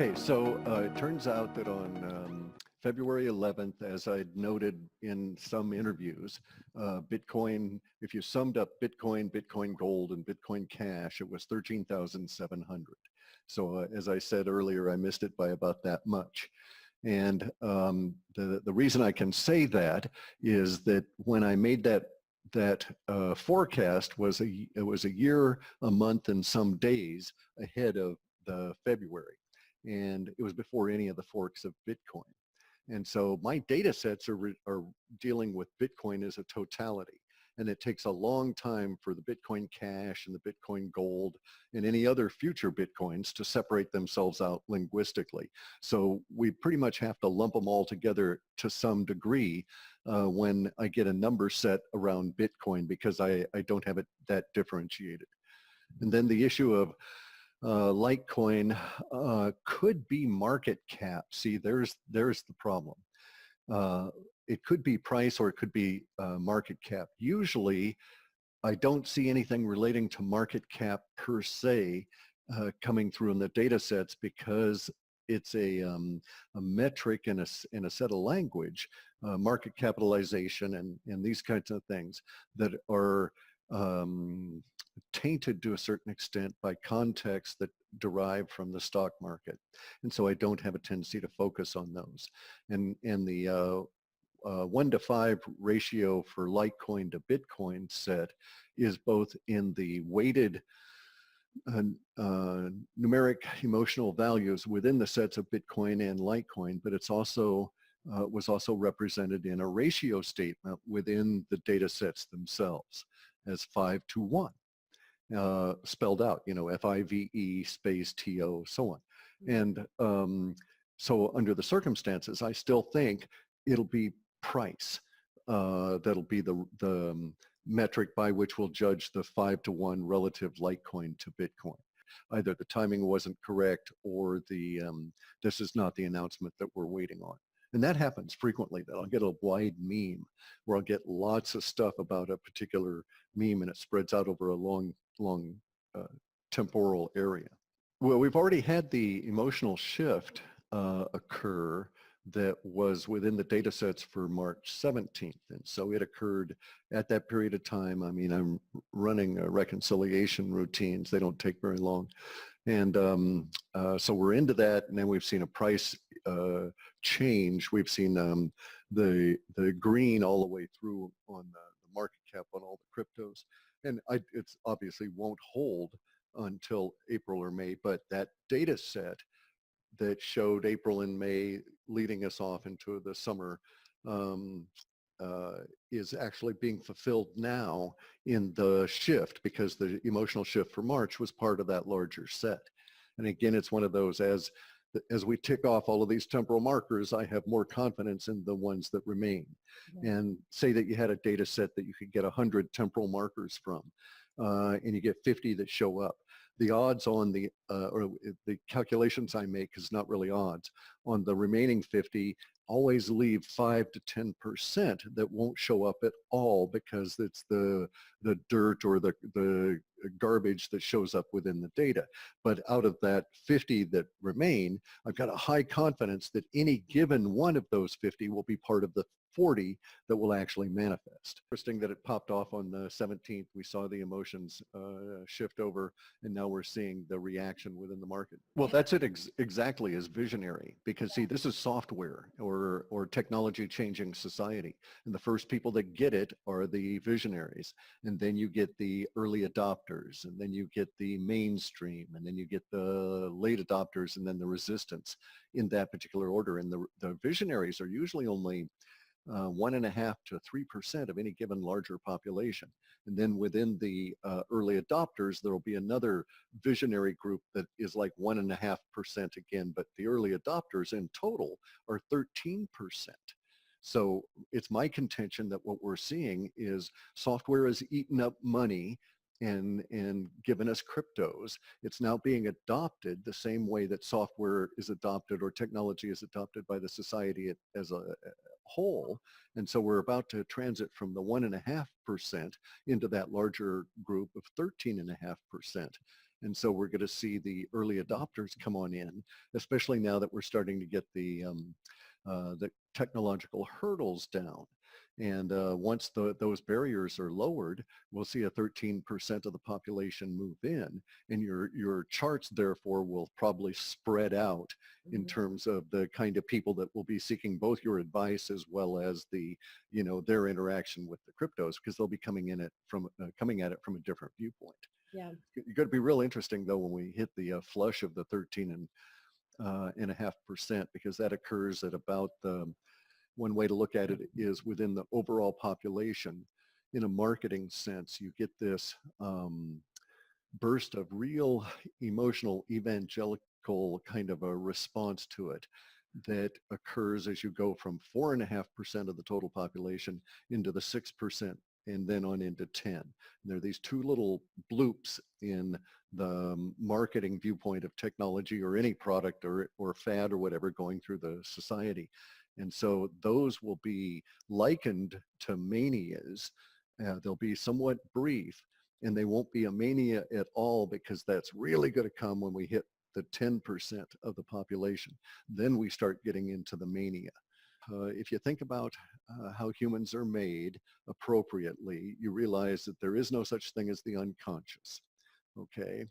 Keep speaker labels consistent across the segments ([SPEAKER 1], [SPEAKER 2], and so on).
[SPEAKER 1] Okay, so it turns out that on February 11th, as I'd noted in some interviews, Bitcoin, if you summed up Bitcoin, Bitcoin Gold, and Bitcoin Cash, it was 13,700. So as I said earlier, I missed it by about that much. And the reason I can say that is that when I made that forecast it was a year, a month, and some days ahead of the February. And it was before any of the forks of Bitcoin. And so my data sets are dealing with Bitcoin as a totality. And it takes a long time for the Bitcoin Cash and the Bitcoin Gold and any other future Bitcoins to separate themselves out linguistically. So we pretty much have to lump them all together to some degree when I get a number set around Bitcoin, because I don't have it that differentiated. And then the issue of Litecoin could be market cap. See, there's the problem. It could be price or it could be market cap. Usually, I don't see anything relating to market cap per se coming through in the data sets, because it's a metric in a set of language, market capitalization and these kinds of things that are tainted to a certain extent by context that derive from the stock market. And so I don't have a tendency to focus on those. And the 1-to-5 ratio for Litecoin to Bitcoin set is both in the weighted numeric emotional values within the sets of Bitcoin and Litecoin, but it's also was also represented in a ratio statement within the data sets themselves as 5-to-1. Spelled out, FIVE space TO, so on. And so under the circumstances, I still think it'll be price. That'll be the metric by which we'll judge the 5-to-1 relative Litecoin to Bitcoin. Either the timing wasn't correct or this is not the announcement that we're waiting on. And that happens frequently, that I'll get a wide meme where I'll get lots of stuff about a particular meme and it spreads out over a long temporal area. Well, we've already had the emotional shift occur that was within the data sets for March 17th. And so it occurred at that period of time. I mean, I'm running reconciliation routines. They don't take very long. And so we're into that, and then we've seen a price change. We've seen the green all the way through on the market cap on all the cryptos. And it's obviously won't hold until April or May, but that data set that showed April and May leading us off into the summer is actually being fulfilled now in the shift, because the emotional shift for March was part of that larger set. And again, it's one of those, as we tick off all of these temporal markers, I have more confidence in the ones that remain. Yeah. And say that you had a data set that you could get 100 temporal markers from, and you get 50 that show up. The odds on or the calculations I make is not really odds. On the remaining 50, always leave 5 to 10% that won't show up at all, because it's the dirt or the garbage that shows up within the data. But out of that 50 that remain, I've got a high confidence that any given one of those 50 will be part of the 40 that will actually manifest. Interesting that it popped off on the 17th. We saw the emotions shift over, and now we're seeing the reaction within the market. Well, that's it exactly, as visionary, because see, this is software or technology changing society. And the first people that get it are the visionaries. And then you get the early adopters, and then you get the mainstream, and then you get the late adopters, and then the resistance, in that particular order. And the visionaries are usually only 1.5 to 3% of any given larger population. And then within the early adopters, there will be another visionary group that is like 1.5% again, but the early adopters in total are 13%. So it's my contention that what we're seeing is software has eaten up money and given us cryptos. It's now being adopted the same way that software is adopted or technology is adopted by the society as a whole. And so we're about to transit from the 1.5% into that larger group of 13.5%. And so we're going to see the early adopters come on in, especially now that we're starting to get the technological hurdles down. And once those barriers are lowered, we'll see a 13% of the population move in, and your charts therefore will probably spread out in terms of the kind of people that will be seeking both your advice as well as the, their interaction with the cryptos, because they'll be coming at it from a different viewpoint.
[SPEAKER 2] Yeah.
[SPEAKER 1] It's going to be real interesting though when we hit the flush of the 13.5%, because that occurs at about one way to look at it is within the overall population. In a marketing sense, you get this burst of real emotional evangelical kind of a response to it that occurs as you go from 4.5% of the total population into the 6% and then on into 10. And there are these two little bloops in the marketing viewpoint of technology or any product or fad or whatever going through the society. And so those will be likened to manias. They'll be somewhat brief, and they won't be a mania at all, because that's really going to come when we hit the 10% of the population. Then we start getting into the mania. If you think about how humans are made appropriately, you realize that there is no such thing as the unconscious. Okay,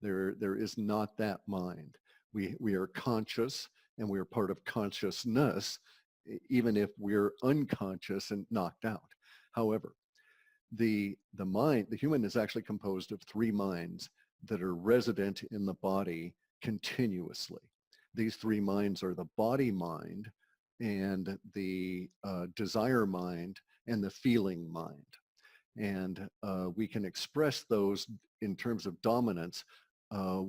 [SPEAKER 1] there is not that mind. We are conscious, and we are part of consciousness, even if we're unconscious and knocked out. However, the mind, the human is actually composed of three minds that are resident in the body continuously. These three minds are the body mind, and the desire mind, and the feeling mind. And we can express those in terms of dominance,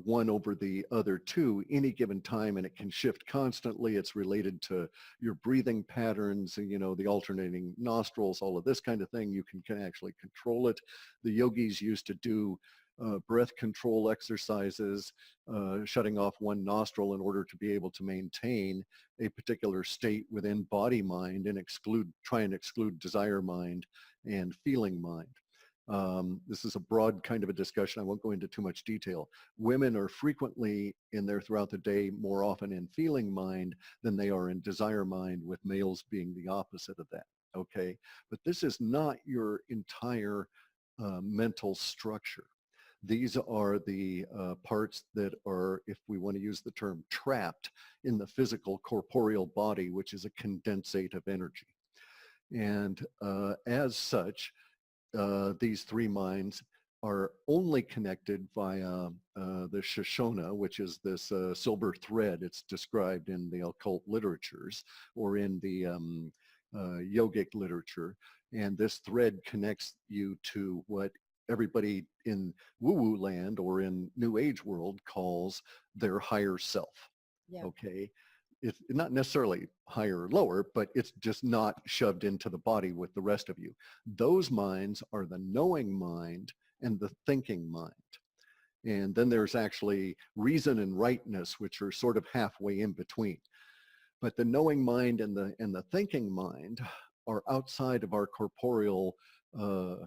[SPEAKER 1] one over the other two any given time, and it can shift constantly. It's related to your breathing patterns, and the alternating nostrils, all of this kind of thing. You can actually control it. The yogis used to do breath control exercises, shutting off one nostril in order to be able to maintain a particular state within body mind and try and exclude desire mind and feeling mind. This is a broad kind of a discussion. I won't go into too much detail. Women are frequently in there throughout the day, more often in feeling mind than they are in desire mind, with males being the opposite of that. Okay, but this is not your entire mental structure. These are the parts that are, if we want to use the term, trapped in the physical corporeal body, which is a condensate of energy. And as such, these three minds are only connected via the Shoshona, which is this silver thread. It's described in the occult literatures or in the yogic literature. And this thread connects you to what everybody in woo-woo land or in New Age world calls their higher self.
[SPEAKER 2] Yeah.
[SPEAKER 1] Okay. It's not necessarily higher or lower, but it's just not shoved into the body with the rest of you. Those minds are the knowing mind and the thinking mind. And then there's actually reason and rightness, which are sort of halfway in between. But the knowing mind and the thinking mind are outside of our corporeal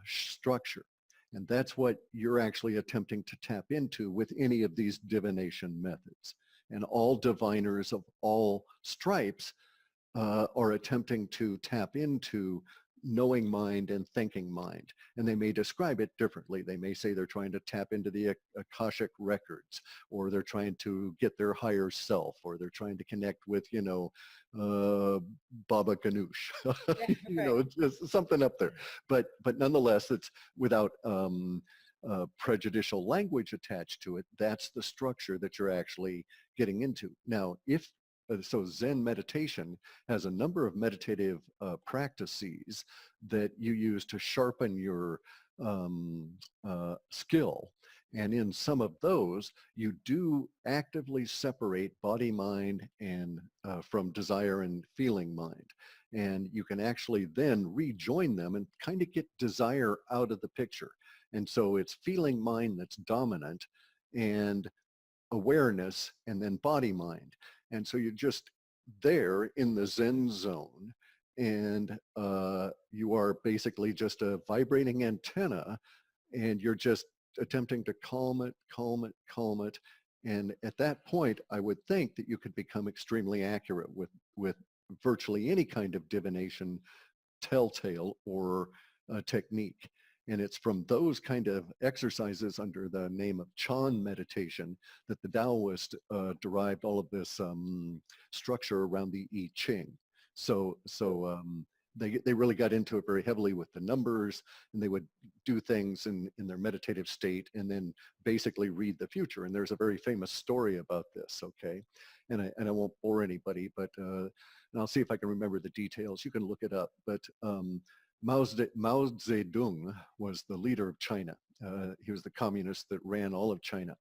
[SPEAKER 1] structure. And that's what you're actually attempting to tap into with any of these divination methods. And all diviners of all stripes are attempting to tap into knowing mind and thinking mind. And they may describe it differently. They may say they're trying to tap into the Akashic records, or they're trying to get their higher self, or they're trying to connect with, Baba Ganoush,
[SPEAKER 2] Yeah,
[SPEAKER 1] it's something up there. But nonetheless, it's without prejudicial language attached to it. That's the structure that you're actually getting into. Now, so Zen meditation has a number of meditative practices that you use to sharpen your skill. And in some of those, you do actively separate body mind and from desire and feeling mind. And you can actually then rejoin them and kind of get desire out of the picture. And so it's feeling mind that's dominant, and awareness, and then body mind. And so you're just there in the Zen zone, and you are basically just a vibrating antenna, and you're just attempting to calm it, calm it, calm it. And at that point, I would think that you could become extremely accurate with virtually any kind of divination, telltale, or technique. And it's from those kind of exercises under the name of Chan meditation that the Taoists derived all of this structure around the I Ching. They really got into it very heavily with the numbers, and they would do things in their meditative state and then basically read the future. And there's a very famous story about this, okay? And I won't bore anybody, but and I'll see if I can remember the details. You can look it up. But Mao Zedong was the leader of China. He was the communist that ran all of China.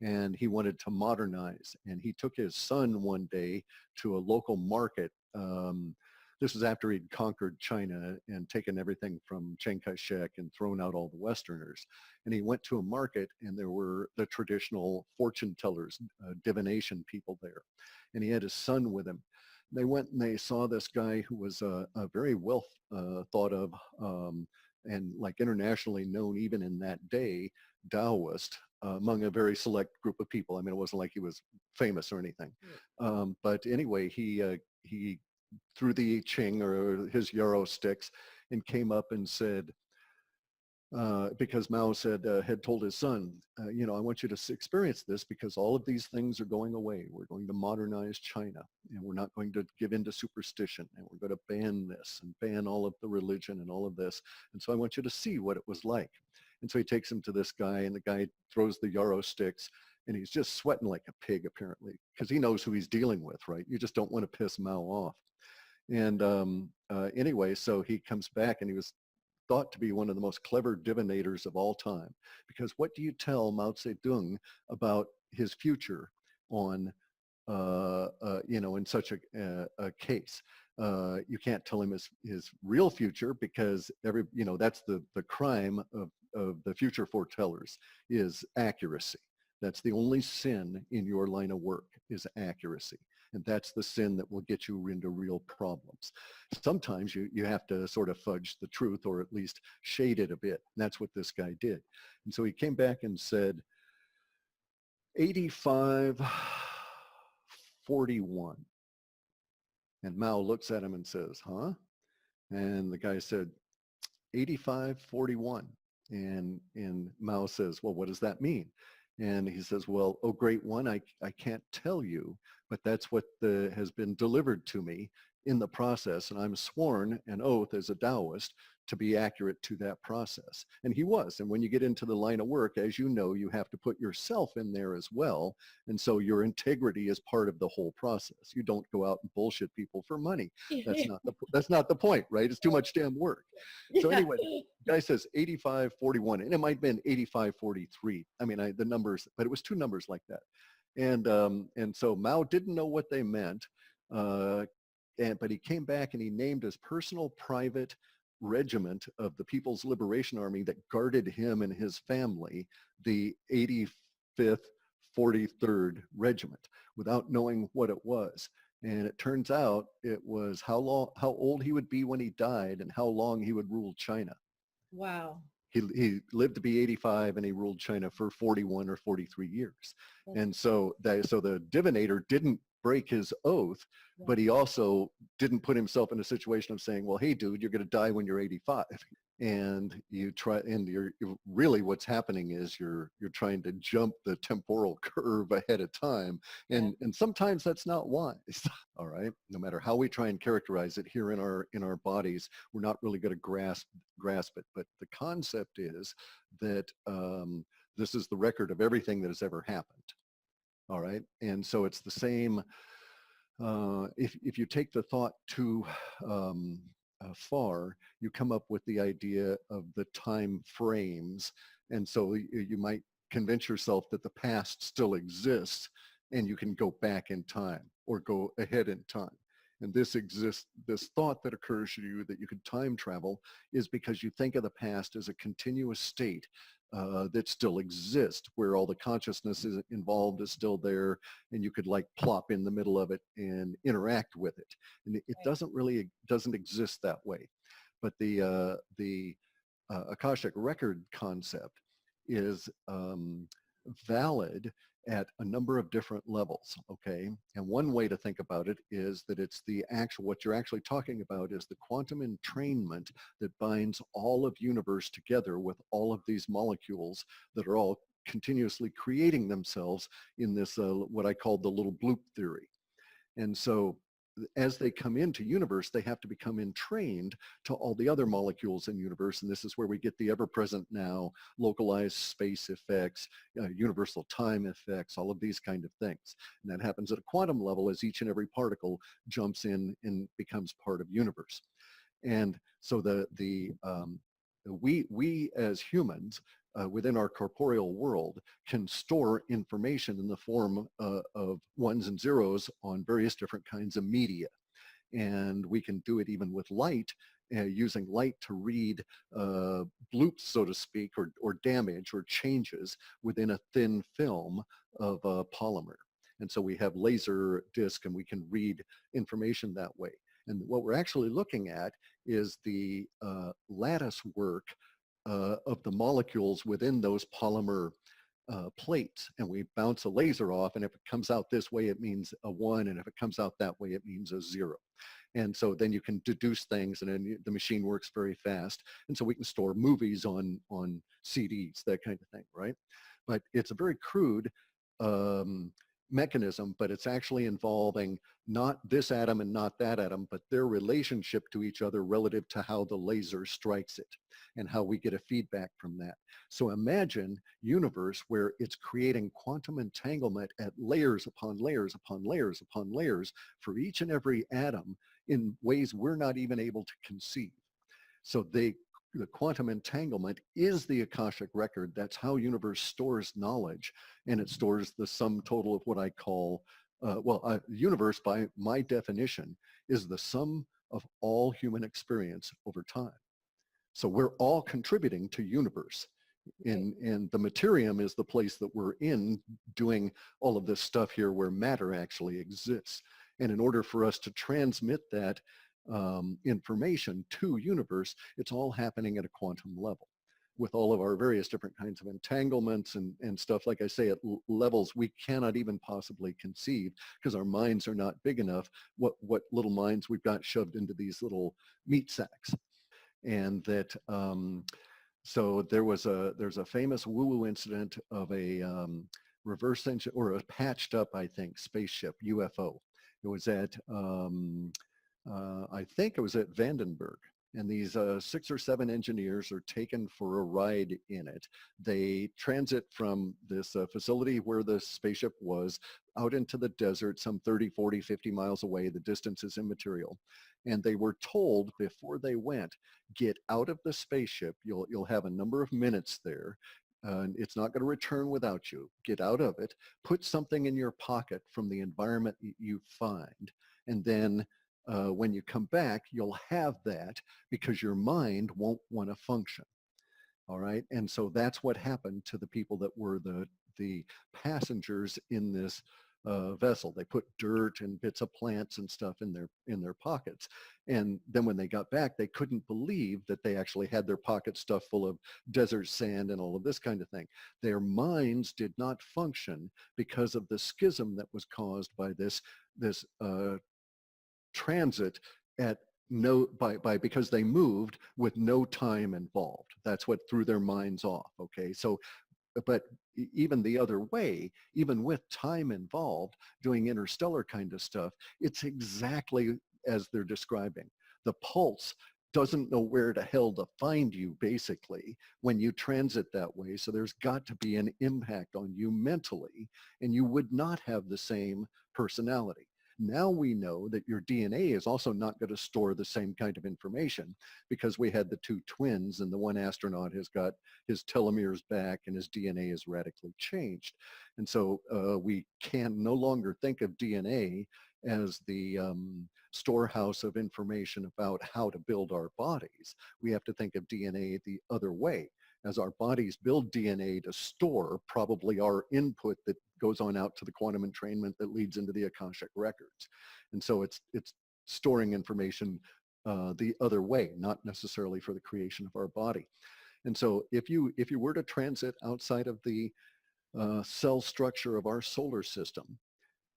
[SPEAKER 1] And he wanted to modernize. And he took his son one day to a local market. This was after he'd conquered China and taken everything from Chiang Kai-shek and thrown out all the Westerners. And he went to a market, and there were the traditional fortune tellers, divination people there. And he had his son with him. They went and they saw this guy who was a very well thought of and like internationally known even in that day, Taoist, among a very select group of people. I mean, it wasn't like he was famous or anything. But anyway, he threw the I Ching or his yarrow sticks and came up and said, because Mao said, had told his son, you know, I want you to experience this because all of these things are going away. We're going to modernize China, and we're not going to give in to superstition, and we're going to ban this and ban all of the religion and all of this. And so I want you to see what it was like. And so he takes him to this guy, and the guy throws the yarrow sticks, and he's just sweating like a pig, apparently, because he knows who he's dealing with, right? You just don't want to piss Mao off. And anyway, so he comes back, and he was thought to be one of the most clever divinators of all time. Because what do you tell Mao Zedong about his future on, you know, in such a case? You can't tell him his real future because you know, that's the crime of the future foretellers is accuracy. That's the only sin in your line of work is accuracy. And that's the sin that will get you into real problems. Sometimes you have to sort of fudge the truth or at least shade it a bit. And that's what this guy did. And so he came back and said, 85-41. And Mao looks at him and says, huh? And the guy said, 85-41. And Mao says, well, what does that mean? And he says, well, oh, great one, I can't tell you, but that's what has been delivered to me in the process. And I'm sworn an oath as a Taoist to be accurate to that process. And he was. And when you get into the line of work, as you know, you have to put yourself in there as well. And so your integrity is part of the whole process. You don't go out and bullshit people for money. That's not the point, right? It's too much damn work. So anyway, the guy says 85-41, and it might have been 85-43. I mean, the numbers, but it was two numbers like that. And so Mao didn't know what they meant, but he came back and he named his personal private regiment of the People's Liberation Army that guarded him and his family, the 85th 43rd Regiment, without knowing what it was. And it turns out it was how old he would be when he died and how long he would rule China.
[SPEAKER 2] Wow.
[SPEAKER 1] He lived to be 85 and he ruled China for 41 or 43 years. And so the divinator didn't break his oath, but he also didn't put himself in a situation of saying, well, hey, dude, you're going to die when you're 85. And you're really what's happening is you're trying to jump the temporal curve ahead of time. And sometimes that's not wise. All right. No matter how we try and characterize it here in our bodies, we're not really going to grasp it. But the concept is that this is the record of everything that has ever happened. All right. And so it's the same. If you take the thought too far, you come up with the idea of the time frames. And so you might convince yourself that the past still exists and you can go back in time or go ahead in time. And this thought that occurs to you that you could time travel is because you think of the past as a continuous state that still exists, where all the consciousness is involved is still there, and you could like plop in the middle of it and interact with it. And it doesn't exist that way. But the Akashic record concept is valid at a number of different levels, okay? And one way to think about it is that it's the actual, what you're actually talking about is the quantum entrainment that binds all of universe together with all of these molecules that are all continuously creating themselves in this, what I call the little bloop theory. And so as they come into universe, they have to become entrained to all the other molecules in universe. And this is where we get the ever-present now, localized space effects, universal time effects, all of these kind of things. And that happens at a quantum level as each and every particle jumps in and becomes part of universe. And so we as humans within our corporeal world can store information in the form of ones and zeros on various different kinds of media. And we can do it even with light, using light to read bloops, so to speak, or damage or changes within a thin film of polymer. And so we have laser disc and we can read information that way. And what we're actually looking at is the lattice work of the molecules within those polymer plates, and we bounce a laser off, and if it comes out this way, it means a 1, and if it comes out that way, it means a 0. And so then you can deduce things, and then the machine works very fast. And so we can store movies on CDs, that kind of thing, right? But it's a very crude mechanism, but it's actually involving not this atom and not that atom, but their relationship to each other relative to how the laser strikes it and how we get a feedback from that. So imagine universe where it's creating quantum entanglement at layers upon layers upon layers upon layers for each and every atom in ways we're not even able to conceive. So the quantum entanglement is the Akashic record. That's how universe stores knowledge, and it stores the sum total of what I call, universe by my definition is the sum of all human experience over time. So we're all contributing to universe. And the materium is the place that we're in doing all of this stuff here where matter actually exists. And in order for us to transmit that information to universe, it's all happening at a quantum level with all of our various different kinds of entanglements and stuff, like I say, at levels we cannot even possibly conceive because our minds are not big enough, what little minds we've got shoved into these little meat sacks. And that, so there's a famous woo-woo incident of a reverse engine, or a patched up, I think, spaceship, UFO. It was at, I think it was at Vandenberg. And these 6 or 7 engineers are taken for a ride in it. They transit from this facility where the spaceship was out into the desert, some 30, 40, 50 miles away. The distance is immaterial. And they were told before they went, get out of the spaceship. You'll have a number of minutes there. It's not going to return without you. Get out of it. Put something in your pocket from the environment you find. And then when you come back, you'll have that because your mind won't want to function. All right. And so that's what happened to the people that were the passengers in this vessel. They put dirt and bits of plants and stuff in their pockets. And then when they got back, they couldn't believe that they actually had their pockets stuffed full of desert sand and all of this kind of thing. Their minds did not function because of the schism that was caused by this transit at because they moved with no time involved. That's what threw their minds off. Okay, so but even the other way, even with time involved, doing interstellar kind of stuff, it's exactly as they're describing. The pulse doesn't know where to hell to find you, basically, when you transit that way. So there's got to be an impact on you mentally, and you would not have the same personality. Now we know that your DNA is also not going to store the same kind of information because we had the 2 twins, and the one astronaut has got his telomeres back and his DNA is radically changed. And so we can no longer think of DNA as the storehouse of information about how to build our bodies. We have to think of DNA the other way. As our bodies build DNA to store probably our input that goes on out to the quantum entrainment that leads into the Akashic records. And so it's storing information the other way, not necessarily for the creation of our body. And so if you were to transit outside of the cell structure of our solar system,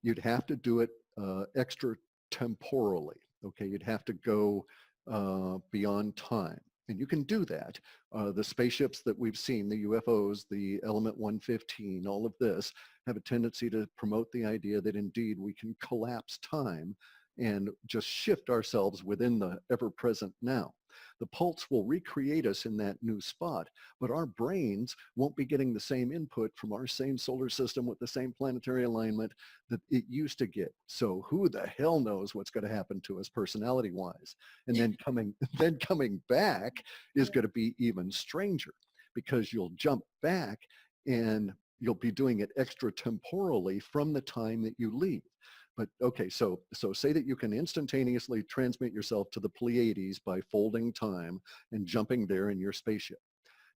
[SPEAKER 1] you'd have to do it extra temporally. Okay, you'd have to go beyond time. And you can do that. The spaceships that we've seen, the UFOs, the Element 115, all of this have a tendency to promote the idea that indeed we can collapse time and just shift ourselves within the ever-present now. The pulse will recreate us in that new spot, but our brains won't be getting the same input from our same solar system with the same planetary alignment that it used to get. So who the hell knows what's going to happen to us personality-wise? And then coming back is going to be even stranger, because you'll jump back and you'll be doing it extra temporally from the time that you leave. But okay, so say that you can instantaneously transmit yourself to the Pleiades by folding time and jumping there in your spaceship.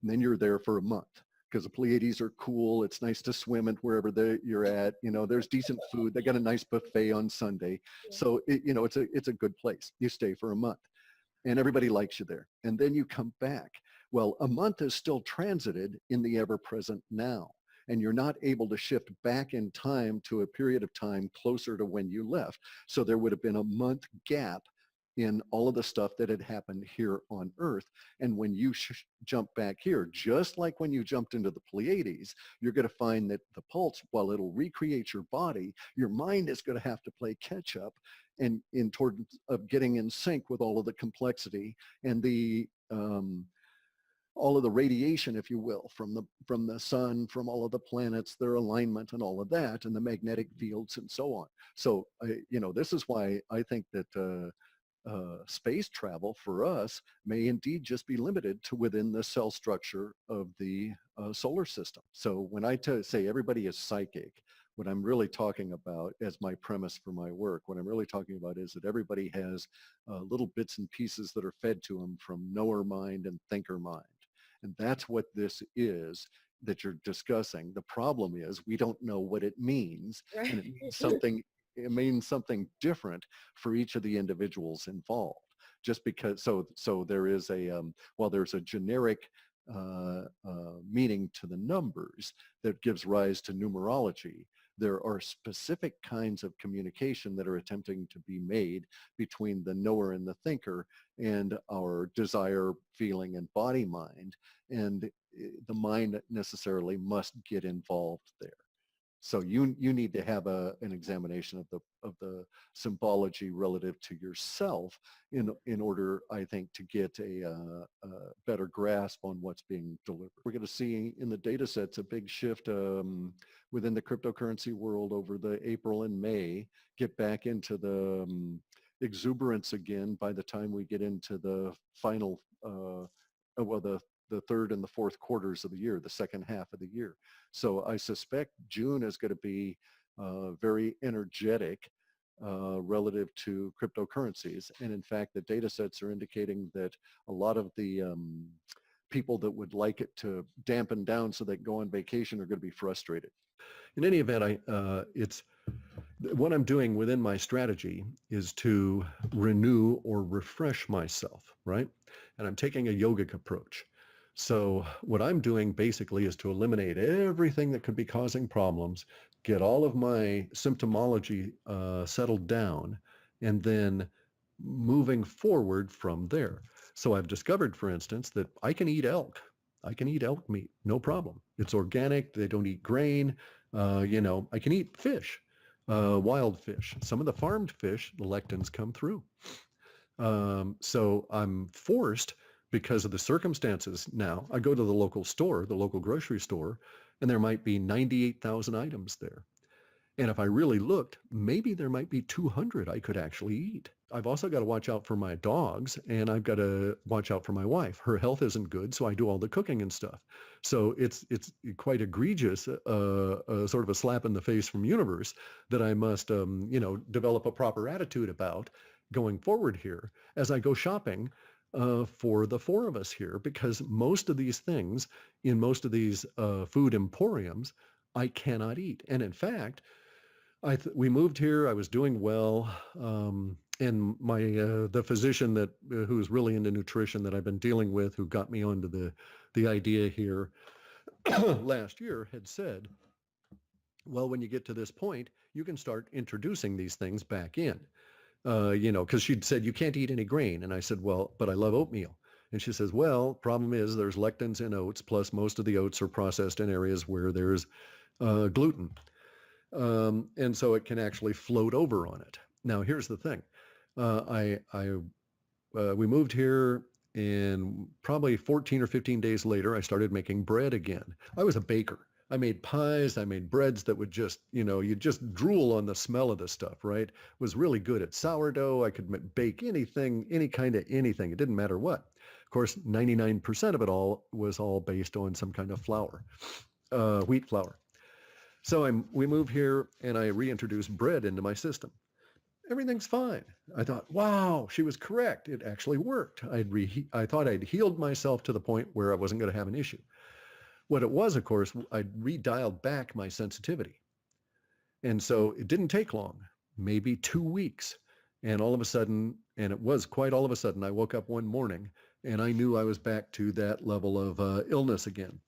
[SPEAKER 1] And then you're there for a month, because the Pleiades are cool. It's nice to swim at wherever you're at. You know, there's decent food. They got a nice buffet on Sunday. So, it's a good place. You stay for a month and everybody likes you there. And then you come back. Well, a month is still transited in the ever-present now. And you're not able to shift back in time to a period of time closer to when you left. So there would have been a month gap in all of the stuff that had happened here on Earth. And when you jump back here, just like when you jumped into the Pleiades, you're going to find that the pulse, while it'll recreate your body, your mind is going to have to play catch up and in toward of getting in sync with all of the complexity and the all of the radiation, if you will, from the sun, from all of the planets, their alignment and all of that, and the magnetic fields and so on. So, this is why I think that space travel for us may indeed just be limited to within the cell structure of the solar system. So when I say everybody is psychic, what I'm really talking about as my premise for my work, what I'm really talking about is that everybody has little bits and pieces that are fed to them from knower mind and thinker mind. And that's what this is that you're discussing. The problem is we don't know what it means. Right. And it means something different for each of the individuals involved. Just because, so there is while there's a generic meaning to the numbers that gives rise to numerology, there are specific kinds of communication that are attempting to be made between the knower and the thinker and our desire, feeling, and body mind. And the mind necessarily must get involved there. So you need to have an examination of the symbology relative to yourself in order, I think, to get a better grasp on what's being delivered. We're going to see in the data sets a big shift within the cryptocurrency world over the April and May, get back into the exuberance again by the time we get into the final, the third and the fourth quarters of the year, the second half of the year. So I suspect June is going to be very energetic relative to cryptocurrencies. And in fact, the data sets are indicating that a lot of the people that would like it to dampen down so they go on vacation are going to be frustrated. In any event, it's what I'm doing within my strategy is to renew or refresh myself, right? And I'm taking a yogic approach. So what I'm doing basically is to eliminate everything that could be causing problems, get all of my symptomology settled down, and then moving forward from there. So I've discovered, for instance, that I can eat elk. I can eat elk meat, no problem. It's organic. They don't eat grain. I can eat fish, wild fish. Some of the farmed fish, the lectins come through. So I'm forced, because of the circumstances now, I go to the local store, the local grocery store, and there might be 98,000 items there. And if I really looked, maybe there might be 200 I could actually eat. I've also got to watch out for my dogs, and I've got to watch out for my wife. Her health isn't good, so I do all the cooking and stuff. So it's quite egregious, sort of a slap in the face from universe that I must, develop a proper attitude about going forward here as I go shopping for the four of us here, because most of these things in most of these food emporiums I cannot eat. And in fact, we moved here. I was doing well. and my the physician that who's really into nutrition that I've been dealing with, who got me onto the idea here last year, had said, well, when you get to this point, you can start introducing these things back in. Because she'd said, you can't eat any grain. And I said, well, but I love oatmeal. And she says, well, problem is there's lectins in oats, plus most of the oats are processed in areas where there's gluten. And so it can actually float over on it. Now, here's the thing. We moved here, and probably 14 or 15 days later, I started making bread again. I was a baker. I made pies, I made breads that would just, you just drool on the smell of the stuff, right? Was really good at sourdough. I could bake anything, any kind of anything. It didn't matter what. Of course, 99% of it all was all based on some kind of flour, wheat flour. So we moved here, and I reintroduced bread into my system. Everything's fine. I thought, wow, she was correct. It actually worked. I thought I'd healed myself to the point where I wasn't going to have an issue. What it was, of course, I redialed back my sensitivity. And so it didn't take long, maybe 2 weeks. And all of a sudden, and it was quite all of a sudden, I woke up one morning and I knew I was back to that level of illness again.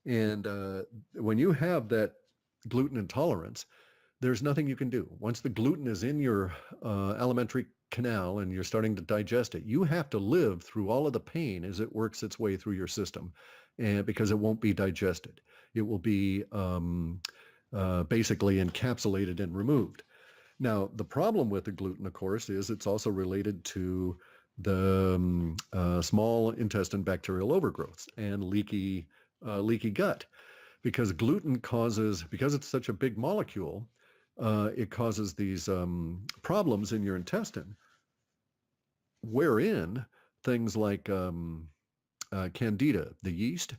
[SPEAKER 1] And when you have that gluten intolerance, there's nothing you can do. Once the gluten is in your alimentary canal and you're starting to digest it, you have to live through all of the pain as it works its way through your system, and because it won't be digested. It will be basically encapsulated and removed. Now, the problem with the gluten, of course, is it's also related to the small intestine bacterial overgrowths and leaky gut, because gluten causes, because it's such a big molecule, it causes these problems in your intestine, wherein things like candida, the yeast,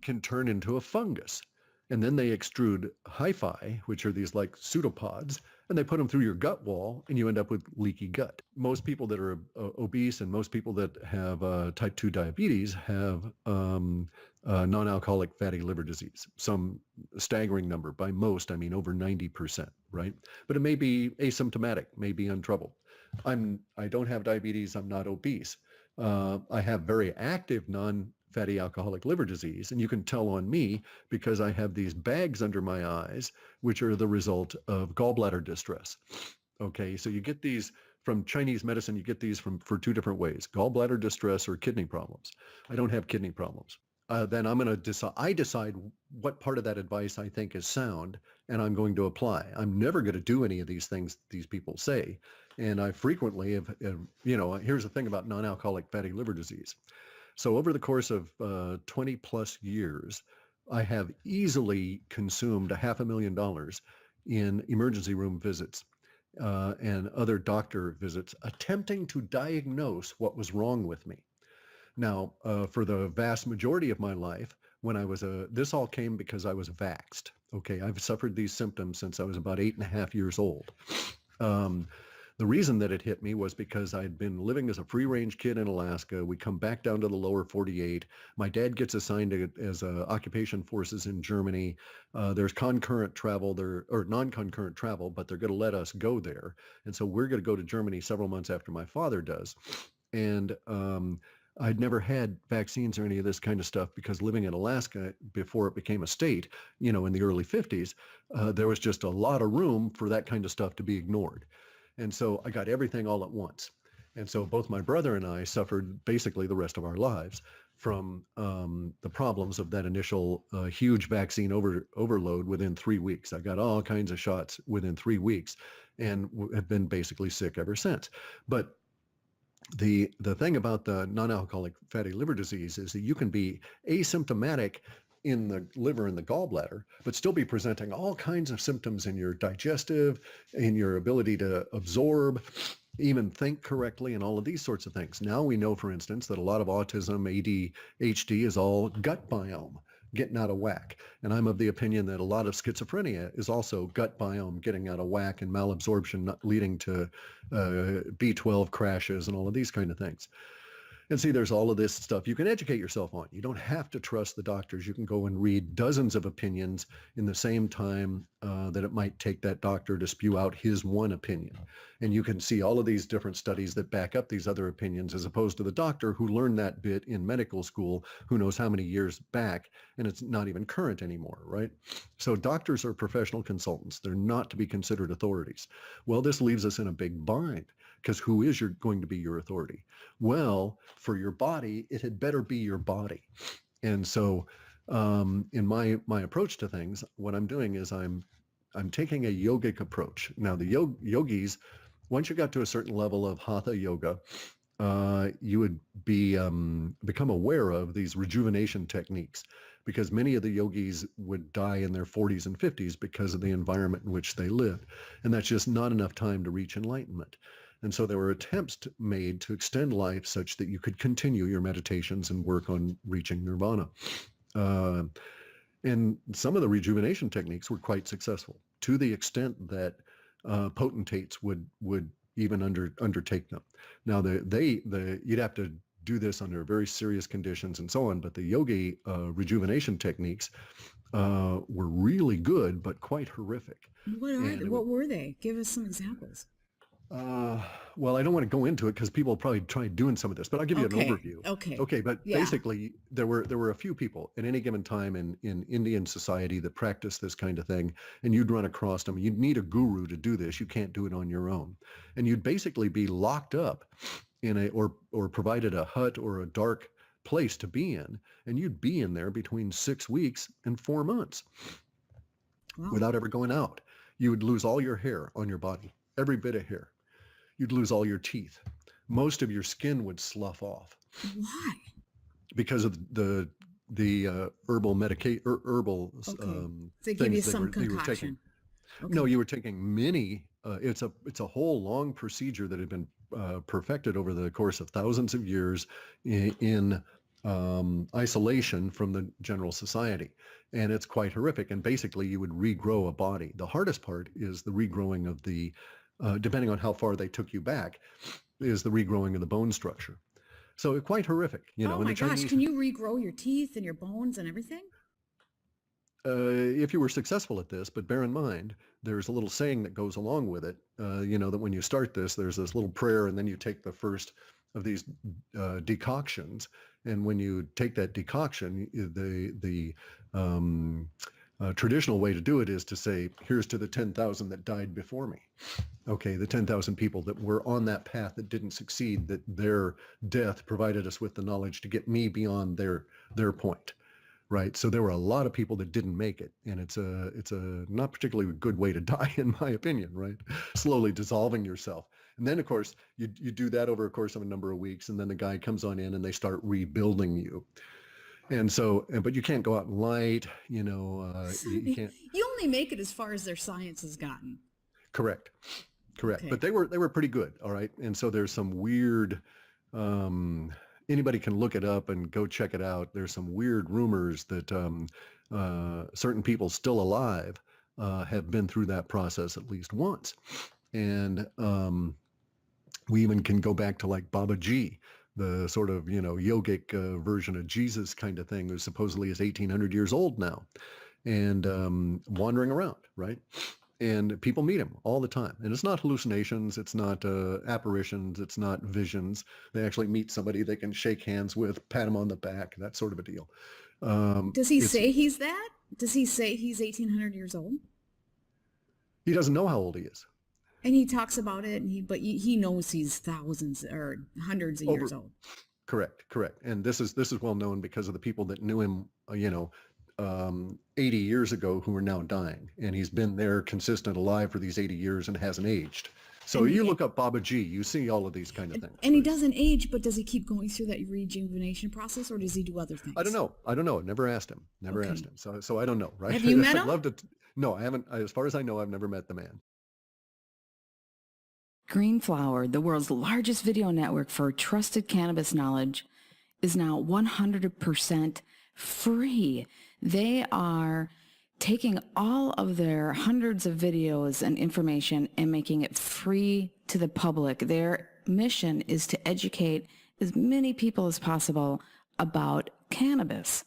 [SPEAKER 1] can turn into a fungus. And then they extrude hyphae, which are these like pseudopods, and they put them through your gut wall, and you end up with leaky gut. Most people that are obese and most people that have type 2 diabetes have non-alcoholic fatty liver disease. Some staggering number. By most, I mean over 90%, right? But it may be asymptomatic, may be untroubled. I don't have diabetes. I'm not obese. I have very active non-fatty alcoholic liver disease, and you can tell on me because I have these bags under my eyes, which are the result of gallbladder distress. Okay, so you get these from Chinese medicine, you get these for two different ways, gallbladder distress or kidney problems. I don't have kidney problems. Then I'm going to decide what part of that advice I think is sound, and I'm going to apply. I'm never going to do any of these things these people say. And I frequently have, here's the thing about non-alcoholic fatty liver disease. So over the course of 20 plus years, I have easily consumed $500,000 in emergency room visits and other doctor visits, attempting to diagnose what was wrong with me. Now, for the vast majority of my life, when I was this all came because I was vaxxed. Okay, I've suffered these symptoms since I was about 8.5 years old. The reason that it hit me was because I'd been living as a free-range kid in Alaska. We come back down to the lower 48. My dad gets assigned as occupation forces in Germany. There's concurrent travel there, or non-concurrent travel, but they're going to let us go there. And so we're going to go to Germany several months after my father does. And I'd never had vaccines or any of this kind of stuff because living in Alaska before it became a state, in the early 50s, there was just a lot of room for that kind of stuff to be ignored. And so I got everything all at once. And so both my brother and I suffered basically the rest of our lives from the problems of that initial huge vaccine overload within 3 weeks. I got all kinds of shots within 3 weeks and have been basically sick ever since. But the thing about the non-alcoholic fatty liver disease is that you can be asymptomatic in the liver and the gallbladder, but still be presenting all kinds of symptoms in your digestive, in your ability to absorb, even think correctly, and all of these sorts of things. Now we know, for instance, that a lot of autism, ADHD is all gut biome getting out of whack. And I'm of the opinion that a lot of schizophrenia is also gut biome getting out of whack and malabsorption leading to B12 crashes and all of these kind of things. And see, there's all of this stuff you can educate yourself on. You don't have to trust the doctors. You can go and read dozens of opinions in the same time that it might take that doctor to spew out his one opinion. And you can see all of these different studies that back up these other opinions, as opposed to the doctor who learned that bit in medical school, who knows how many years back, and it's not even current anymore, right? So doctors are professional consultants. They're not to be considered authorities. Well, this leaves us in a big bind, because who is going to be your authority? Well, for your body, it had better be your body. And so in my approach to things, what I'm doing is I'm taking a yogic approach. Now, the yogis, once you got to a certain level of hatha yoga, you would become aware of these rejuvenation techniques, because many of the yogis would die in their 40s and 50s because of the environment in which they lived. And that's just not enough time to reach enlightenment. And so there were attempts made to extend life such that you could continue your meditations and work on reaching nirvana. And some of the rejuvenation techniques were quite successful, to the extent that potentates would even undertake them. Now, you'd have to do this under very serious conditions and so on, but the yogi rejuvenation techniques were really good, but quite horrific.
[SPEAKER 2] What were they? Give us some examples.
[SPEAKER 1] Well, I don't want to go into it because people will probably try doing some of this, but I'll give you an overview.
[SPEAKER 2] Okay.
[SPEAKER 1] But basically, there were a few people at any given time in Indian society that practiced this kind of thing, and you'd run across them. You'd need a guru to do this. You can't do it on your own. And you'd basically be locked up in or provided a hut or a dark place to be in, and you'd be in there between 6 weeks and 4 months without ever going out. You would lose all your hair on your body, every bit of hair. You'd lose all your teeth. Most of your skin would slough off.
[SPEAKER 2] Why?
[SPEAKER 1] Because of the herbal
[SPEAKER 2] they give you some concoction.
[SPEAKER 1] You were taking. Okay. No, you were taking many. It's a whole long procedure that had been perfected over the course of thousands of years in isolation from the general society. And it's quite horrific. And basically, you would regrow a body. The hardest part is the regrowing of the depending on how far they took you back, is the regrowing of the bone structure. So it's quite horrific.
[SPEAKER 2] Oh my gosh, can you regrow your teeth and your bones and everything?
[SPEAKER 1] If you were successful at this, but bear in mind, there's a little saying that goes along with it, that when you start this, there's this little prayer, and then you take the first of these decoctions. And when you take that decoction, the traditional way to do it is to say, here's to the 10,000 that died before me. Okay, the 10,000 people that were on that path that didn't succeed, that their death provided us with the knowledge to get me beyond their point, right? So there were a lot of people that didn't make it, and it's a not particularly good way to die, in my opinion, right? Slowly dissolving yourself. And then, of course, you do that over a course of a number of weeks, and then the guy comes on in and they start rebuilding you. And so, but you can't go out and light, you can't.
[SPEAKER 2] You only make it as far as their science has gotten.
[SPEAKER 1] Correct. Okay. But they were pretty good. All right. And so there's some weird, anybody can look it up and go check it out. There's some weird rumors that certain people still alive have been through that process at least once. And we even can go back to like Babaji, the sort of, yogic version of Jesus kind of thing, who supposedly is 1,800 years old now and wandering around, right? And people meet him all the time. And it's not hallucinations. It's not apparitions. It's not visions. They actually meet somebody they can shake hands with, pat him on the back, that sort of a deal.
[SPEAKER 2] Does he say he's that? Does he say he's 1,800 years old?
[SPEAKER 1] He doesn't know how old he is.
[SPEAKER 2] And he talks about it, but he knows he's thousands or hundreds of years old.
[SPEAKER 1] Correct. And this is well known because of the people that knew him, 80 years ago who are now dying. And he's been there consistent, alive for these 80 years and hasn't aged. So you look up Babaji, you see all of these kind of things.
[SPEAKER 2] And he doesn't age, but does he keep going through that rejuvenation process, or does he do other things?
[SPEAKER 1] I don't know. Never asked him. Asked him. So I don't know, right?
[SPEAKER 2] Have you met him?
[SPEAKER 1] I'd love to. No, I haven't. As far as I know, I've never met the man.
[SPEAKER 3] Greenflower, the world's largest video network for trusted cannabis knowledge, is now 100% free. They are taking all of their hundreds of videos and information and making it free to the public. Their mission is to educate as many people as possible about cannabis.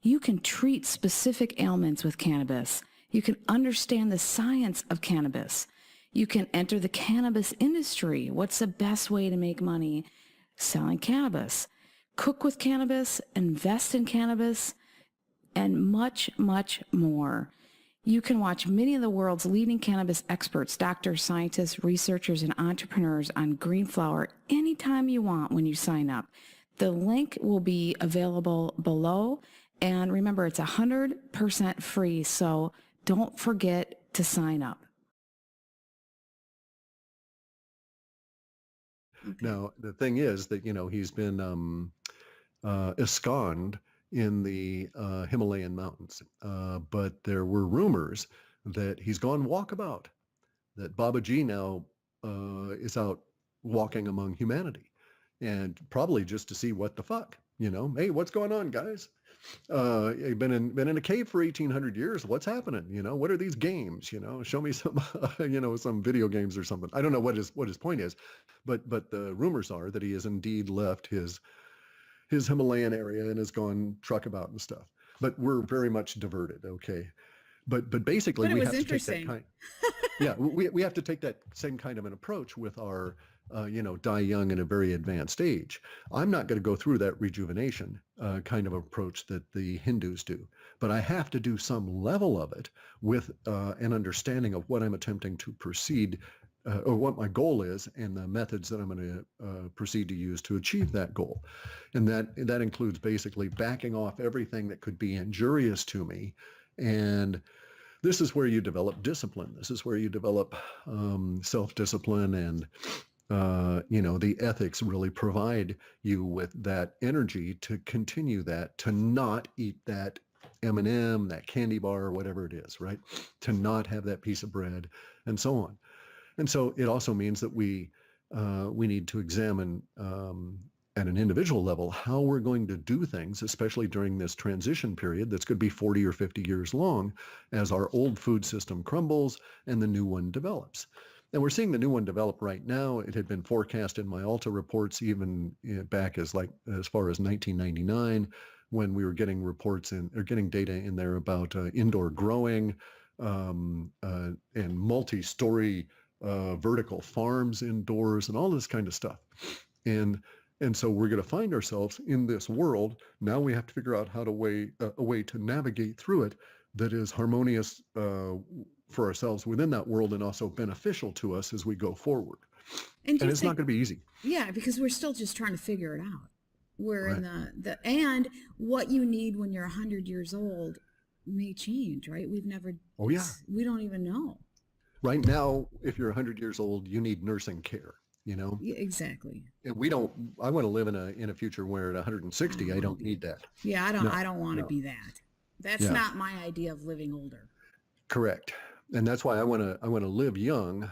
[SPEAKER 3] You can treat specific ailments with cannabis. You can understand the science of cannabis. You can enter the cannabis industry. What's the best way to make money selling cannabis? Cook with cannabis, invest in cannabis, and much, much more. You can watch many of the world's leading cannabis experts, doctors, scientists, researchers, and entrepreneurs on Green Flower anytime you want when you sign up. The link will be available below. And remember, it's 100% free, so don't forget to sign up.
[SPEAKER 2] Okay.
[SPEAKER 1] Now, the thing is that, he's been ensconced in the Himalayan mountains. But there were rumors that he's gone walkabout, that Babaji now is out walking among humanity, and probably just to see what the fuck, hey, what's going on, guys? You've been in a cave for 1800 years. What's happening? What are these games? Show me some, some video games or something. I don't know what his point is, but the rumors are that he has indeed left his Himalayan area and has gone truck about and stuff. But we're very much diverted, okay? But basically,
[SPEAKER 2] But it
[SPEAKER 1] we
[SPEAKER 2] was
[SPEAKER 1] have to take
[SPEAKER 2] interesting.
[SPEAKER 1] that kind. Yeah, we have to take that same kind of an approach with our, die young in a very advanced age. I'm not going to go through that rejuvenation kind of approach that the Hindus do, but I have to do some level of it with an understanding of what I'm attempting to proceed, or what my goal is, and the methods that I'm going to proceed to use to achieve that goal. And that includes basically backing off everything that could be injurious to me. And this is where you develop discipline. This is where you develop self-discipline, and the ethics really provide you with that energy to continue that, to not eat that M&M, that candy bar, or whatever it is, right? To not have that piece of bread, and so on. And so it also means that we need to examine at an individual level how we're going to do things, especially during this transition period that's going to be 40 or 50 years long, as our old food system crumbles and the new one develops. And we're seeing the new one develop right now. It had been forecast in my Alta reports even back as far as 1999, when we were getting getting data in there about indoor growing and multi-story vertical farms indoors and all this kind of stuff. And so we're going to find ourselves in this world. Now we have to figure out how to a way to navigate through it that is harmonious for ourselves within that world, and also beneficial to us as we go forward. And it's not going to be easy.
[SPEAKER 2] Yeah, because we're still just trying to figure it out. We're
[SPEAKER 1] Right.
[SPEAKER 2] in and what you need when you're 100 years old may change, right?
[SPEAKER 1] Oh, yeah.
[SPEAKER 2] We don't even know.
[SPEAKER 1] Right now, if you're 100 years old, you need nursing care,
[SPEAKER 2] Yeah, exactly.
[SPEAKER 1] And I want to live in a future where at 160, I don't need that.
[SPEAKER 2] Yeah, I don't want to
[SPEAKER 1] no.
[SPEAKER 2] be that. That's
[SPEAKER 1] Yeah.
[SPEAKER 2] not my idea of living older.
[SPEAKER 1] Correct. And that's why I want to live young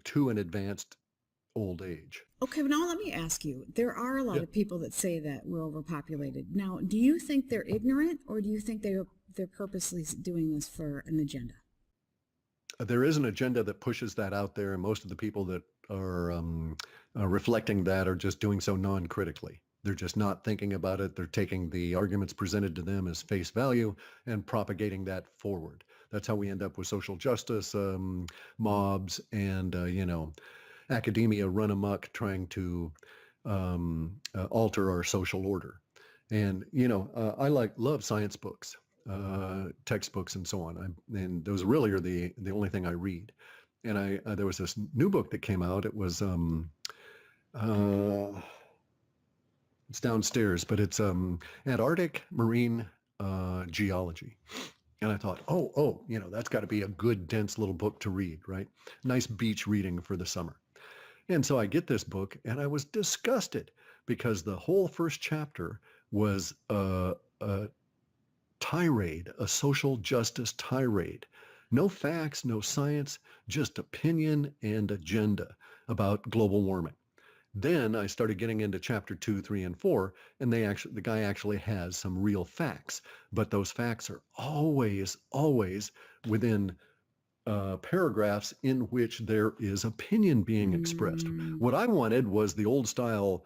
[SPEAKER 1] to an advanced old age.
[SPEAKER 2] Okay, but now let me ask you. There are a lot
[SPEAKER 1] Yeah.
[SPEAKER 2] of people that say that we're overpopulated. Now, do you think they're ignorant, or do you think they're purposely doing this for an agenda?
[SPEAKER 1] There is an agenda that pushes that out there, and most of the people that are reflecting that are just doing so non-critically. They're just not thinking about it. They're taking the arguments presented to them as face value and propagating that forward. That's how we end up with social justice mobs and, academia run amok trying to alter our social order. And, I love science books, textbooks, and so on. And those really are the only thing I read. And there was this new book that came out. It was, it's downstairs, but it's Antarctic marine geology. And I thought, that's got to be a good, dense little book to read, right? Nice beach reading for the summer. And so I get this book, and I was disgusted because the whole first chapter was a tirade, a social justice tirade. No facts, no science, just opinion and agenda about global warming. Then I started getting into chapter 2, 3, and 4, and the guy actually has some real facts, but those facts are always within paragraphs in which there is opinion being expressed. What I wanted was the old style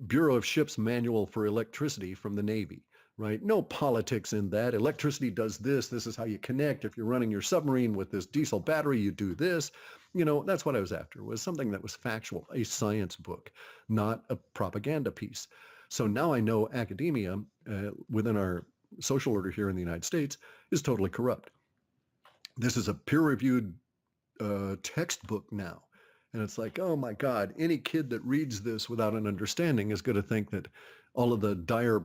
[SPEAKER 1] Bureau of Ships Manual for Electricity from the Navy, right? No politics in that. Electricity does this. This is how you connect. If you're running your submarine with this diesel battery, you do this. That's what I was after, was something that was factual, a science book, not a propaganda piece. So now I know academia within our social order here in the United States is totally corrupt. This is a peer-reviewed textbook now. And it's like, oh my God, any kid that reads this without an understanding is going to think that all of the dire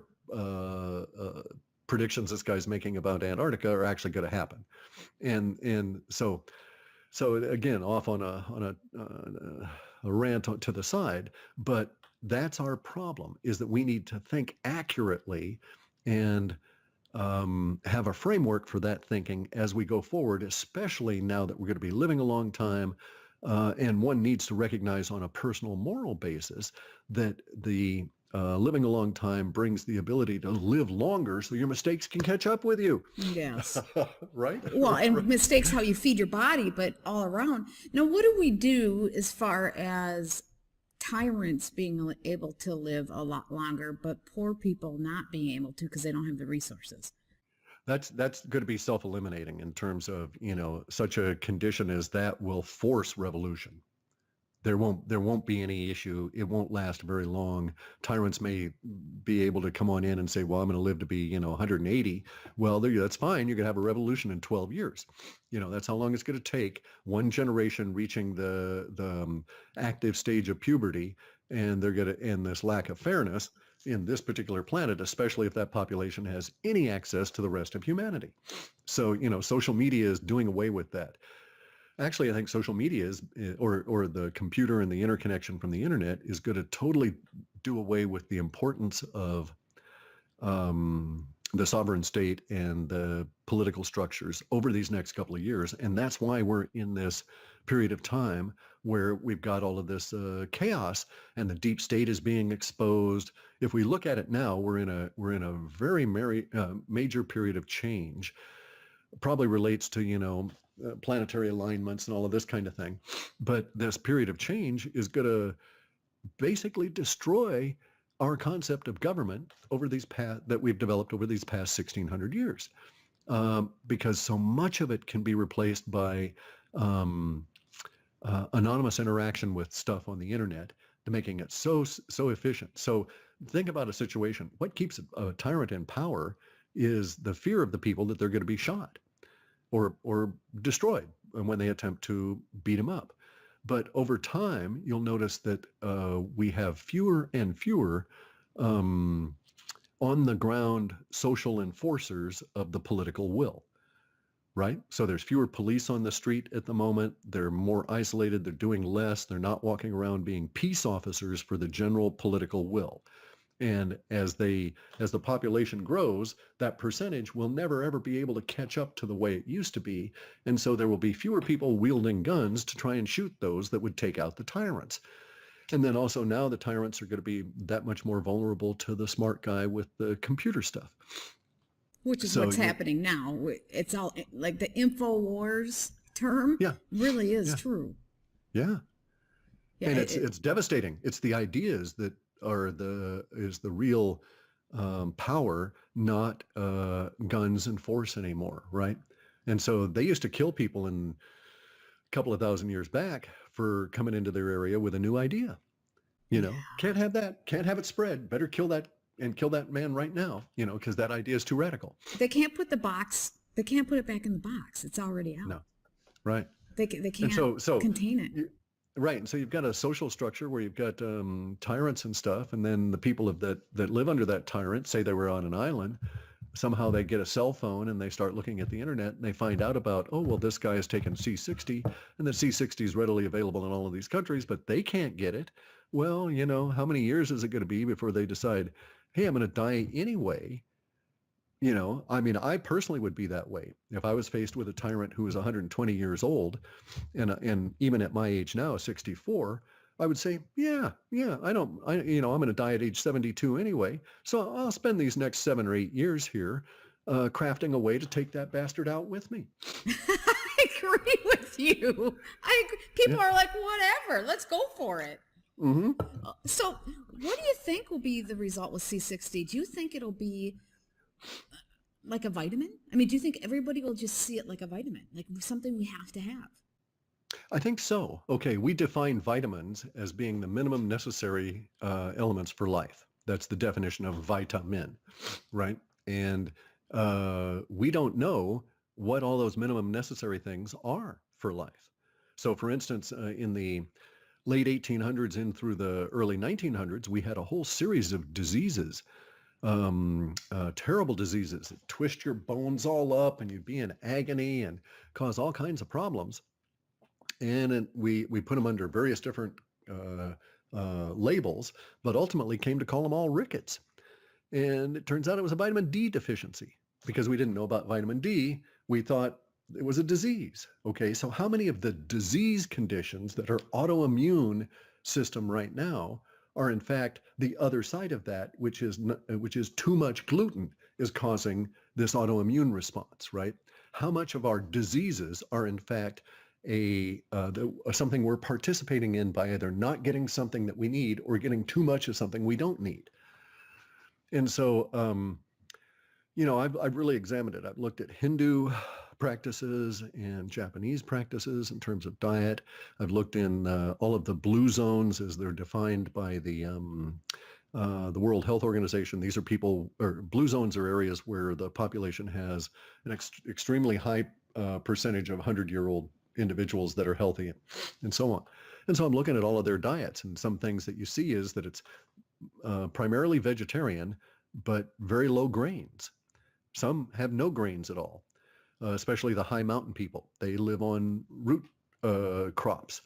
[SPEAKER 1] predictions this guy's making about Antarctica are actually going to happen. And so again, off on a rant to the side, but that's our problem, is that we need to think accurately and have a framework for that thinking as we go forward, especially now that we're going to be living a long time. And one needs to recognize on a personal moral basis that the living a long time brings the ability to live longer so your mistakes can catch up with you.
[SPEAKER 2] Yes.
[SPEAKER 1] Right?
[SPEAKER 2] Well, and mistakes how you feed your body, but all around. Now, what do we do as far as tyrants being able to live a lot longer, but poor people not being able to because they don't have the resources?
[SPEAKER 1] That's going to be self-eliminating in terms of, such a condition as that will force revolution. There won't be any issue. It won't last very long. Tyrants may be able to come on in and say, well, I'm going to live to be, 180. Well, that's fine. You're going to have a revolution in 12 years. That's how long it's going to take. One generation reaching the active stage of puberty, and and this lack of fairness in this particular planet, especially if that population has any access to the rest of humanity. So, social media is doing away with that. Actually, I think social media is, or the computer and the interconnection from the internet is going to totally do away with the importance of the sovereign state and the political structures over these next couple of years. And that's why we're in this period of time where we've got all of this chaos, and the deep state is being exposed. If we look at it now, we're in a very major period of change. Probably relates to planetary alignments and all of this kind of thing. But this period of change is going to basically destroy our concept of government that we've developed over these past 1,600 years, because so much of it can be replaced by anonymous interaction with stuff on the internet, to making it so efficient. So think about a situation. What keeps a tyrant in power is the fear of the people that they're going to be shot or destroyed when they attempt to beat him up. But over time, you'll notice that we have fewer and fewer on-the-ground social enforcers of the political will, right? So there's fewer police on the street at the moment. They're more isolated. They're doing less. They're not walking around being peace officers for the general political will. And as the population grows, that percentage will never, ever be able to catch up to the way it used to be. And so there will be fewer people wielding guns to try and shoot those that would take out the tyrants. And then also now the tyrants are going to be that much more vulnerable to the smart guy with the computer stuff.
[SPEAKER 2] Which is what's happening now. It's all like the InfoWars term really is true.
[SPEAKER 1] Yeah. And it's devastating. It's the ideas that is the real power, not guns and force anymore, right? And so they used to kill people in a couple of thousand years back for coming into their area with a new idea. Can't have that, can't have it spread. Better kill that man right now, because that idea is too radical.
[SPEAKER 2] They can't put it back in the box. It's already out.
[SPEAKER 1] No, right.
[SPEAKER 2] They can't contain it.
[SPEAKER 1] Right. And so you've got a social structure where you've got tyrants and stuff. And then the people that live under that tyrant, say they were on an island, somehow they get a cell phone and they start looking at the internet and they find out about, oh, well, this guy has taken C60 and the C60 is readily available in all of these countries, but they can't get it. Well, how many years is it going to be before they decide, hey, I'm going to die anyway? I personally would be that way. If I was faced with a tyrant who was 120 years old and even at my age now, 64, I would say, I'm going to die at age 72 anyway. So I'll spend these next 7 or 8 years here crafting a way to take that bastard out with me.
[SPEAKER 2] I agree with you. People are like, whatever, let's go for it.
[SPEAKER 1] Mm-hmm.
[SPEAKER 2] So what do you think will be the result with C60? Do you think it'll be like a vitamin? I mean, do you think everybody will just see it like a vitamin, like something we have to have?
[SPEAKER 1] I think so. Okay, we define vitamins as being the minimum necessary elements for life. That's the definition of vitamin, right? And we don't know what all those minimum necessary things are for life. So for instance, in the late 1800s in through the early 1900s, we had a whole series of diseases, terrible diseases that twist your bones all up and you'd be in agony and cause all kinds of problems. And we put them under various different labels, but ultimately came to call them all rickets. And it turns out it was a vitamin D deficiency. Because we didn't know about vitamin D, we thought it was a disease. Okay, so how many of the disease conditions that are autoimmune system right now are in fact the other side of that, which is too much gluten is causing this autoimmune response, right? How much of our diseases are in fact something we're participating in by either not getting something that we need or getting too much of something we don't need? And so, I've really examined it. I've looked at Hindu practices and Japanese practices in terms of diet. I've looked in all of the blue zones as they're defined by the World Health Organization. These are blue zones are areas where the population has an extremely high percentage of 100-year-old individuals that are healthy and so on. And so I'm looking at all of their diets, and some things that you see is that it's primarily vegetarian, but very low grains. Some have no grains at all, especially the high mountain people. They live on root crops,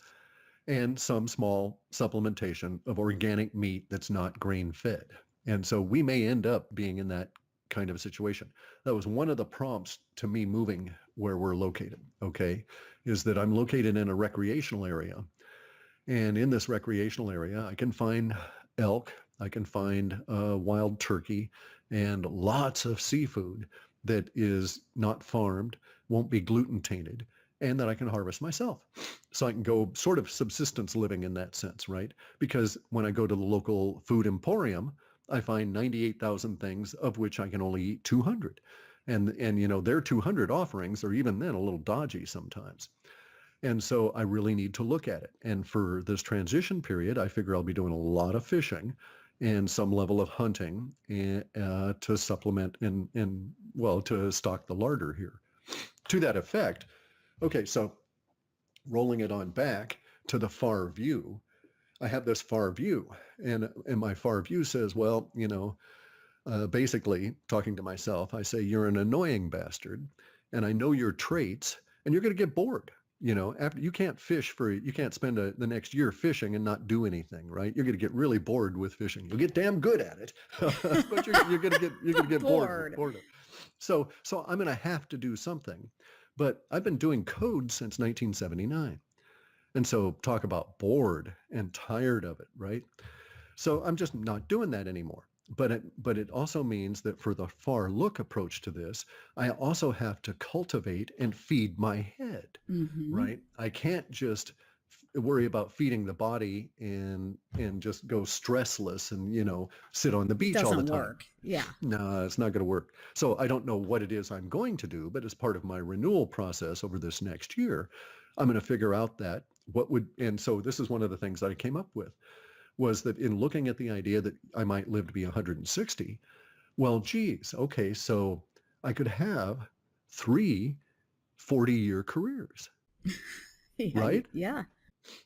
[SPEAKER 1] and some small supplementation of organic meat that's not grain fed. And so we may end up being in that kind of a situation. That was one of the prompts to me moving where we're located, okay, is that I'm located in a recreational area. And in this recreational area, I can find elk, I can find wild turkey, and lots of seafood that is not farmed, won't be gluten tainted, and that I can harvest myself. So I can go sort of subsistence living in that sense, right? Because when I go to the local food emporium, I find 98,000 things of which I can only eat 200. And their 200 offerings are even then a little dodgy sometimes. And so I really need to look at it. And for this transition period, I figure I'll be doing a lot of fishing and some level of hunting to supplement to stock the larder here. To that effect, okay, so rolling it on back to the far view, I have this far view, and my far view says, well, basically talking to myself, I say, you're an annoying bastard, and I know your traits, and you're going to get bored. After you can't spend the next year fishing and not do anything, right? You're going to get really bored with fishing. You'll get damn good at it, but you're going to get bored. So I'm going to have to do something. But I've been doing code since 1979. And so talk about bored and tired of it, right? So I'm just not doing that anymore. But it also means that for the far look approach to this, I also have to cultivate and feed my head, right? I can't just worry about feeding the body and just go stressless and, sit on the beach all the time.
[SPEAKER 2] Doesn't work. Yeah.
[SPEAKER 1] No, it's not going to work. So I don't know what it is I'm going to do, but as part of my renewal process over this next year, I'm going to figure out and so this is one of the things that I came up with, was that in looking at the idea that I might live to be 160, well, geez, okay, so I could have 3 40-year careers, right?
[SPEAKER 2] Yeah.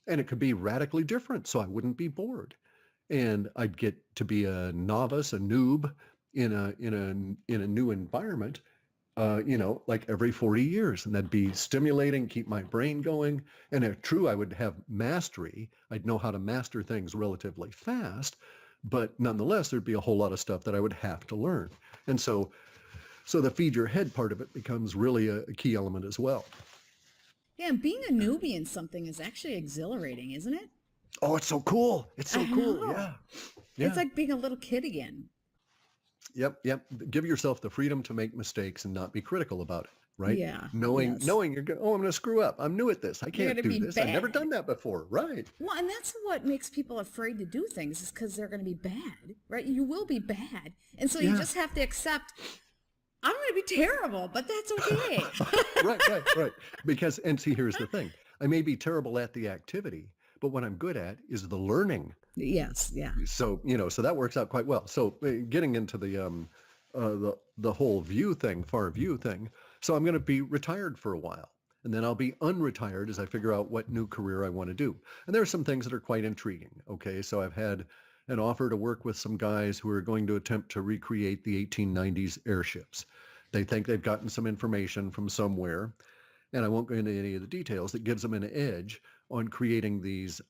[SPEAKER 1] And it could be radically different, so I wouldn't be bored. And I'd get to be a novice, a noob in a new environment, like every 40 years. And that'd be stimulating, keep my brain going. And if true, I would have mastery. I'd know how to master things relatively fast. But nonetheless, there'd be a whole lot of stuff that I would have to learn. And so the feed your head part of it becomes really a key element as well.
[SPEAKER 2] Yeah, and being a newbie in something is actually exhilarating, isn't it?
[SPEAKER 1] Oh, it's so cool. It's so cool. Yeah.
[SPEAKER 2] It's like being a little kid again.
[SPEAKER 1] Yep. Give yourself the freedom to make mistakes and not be critical about it. right?
[SPEAKER 2] Yeah.
[SPEAKER 1] Knowing,
[SPEAKER 2] Yes.
[SPEAKER 1] knowing you're going, oh, I'm going to screw up. I'm new at this. I
[SPEAKER 2] You're
[SPEAKER 1] can't
[SPEAKER 2] gonna
[SPEAKER 1] do
[SPEAKER 2] be
[SPEAKER 1] this. I've never
[SPEAKER 2] bad.
[SPEAKER 1] done that before. Right.
[SPEAKER 2] Well, and that's what makes people afraid to do things is because they're going to be bad, right? You will be bad. And so you
[SPEAKER 1] Yeah.
[SPEAKER 2] just have to accept, I'm going to be terrible, but that's okay.
[SPEAKER 1] Right. Because, and see, here's the thing. I may be terrible at the activity, but what I'm good at is the learning.
[SPEAKER 2] Yes. Yeah.
[SPEAKER 1] So, so that works out quite well. So getting into the whole view thing, far view thing. So I'm going to be retired for a while, and then I'll be unretired as I figure out what new career I want to do. And there are some things that are quite intriguing. Okay. So I've had an offer to work with some guys who are going to attempt to recreate the 1890s airships. They think they've gotten some information from somewhere, and I won't go into any of the details, that gives them an edge on creating these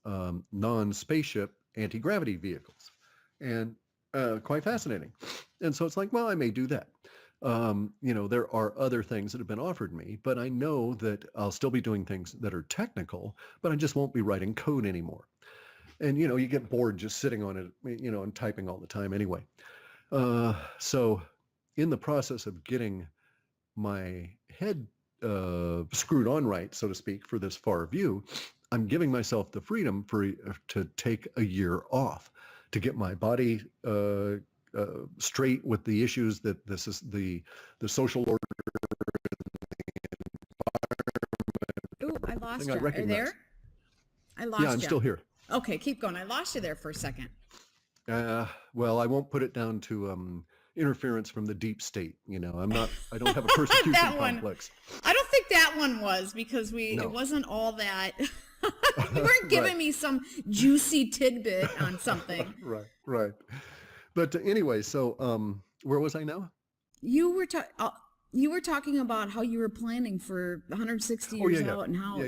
[SPEAKER 1] non-spaceship anti-gravity vehicles. And quite fascinating. And so it's like, well, I may do that. There are other things that have been offered me, but I know that I'll still be doing things that are technical, but I just won't be writing code anymore. And, you get bored just sitting on it, and typing all the time anyway. So in the process of getting my head screwed on right, so to speak, for this far view, I'm giving myself the freedom to take a year off to get my body straight with the issues that this is the social order.
[SPEAKER 2] Ooh, I lost
[SPEAKER 1] I
[SPEAKER 2] you. Are you
[SPEAKER 1] recognize.
[SPEAKER 2] there? I lost you.
[SPEAKER 1] Yeah, I'm still here.
[SPEAKER 2] Okay, keep going. I lost you there for a second.
[SPEAKER 1] Well, I won't put it down to interference from the deep state. I don't have a persecution
[SPEAKER 2] That one.
[SPEAKER 1] complex.
[SPEAKER 2] I don't think that one was because
[SPEAKER 1] No.
[SPEAKER 2] it wasn't all that. You weren't giving me some juicy tidbit on something.
[SPEAKER 1] Right. But anyway, so where was I now?
[SPEAKER 2] You were talking about how you were planning for 160 years out and how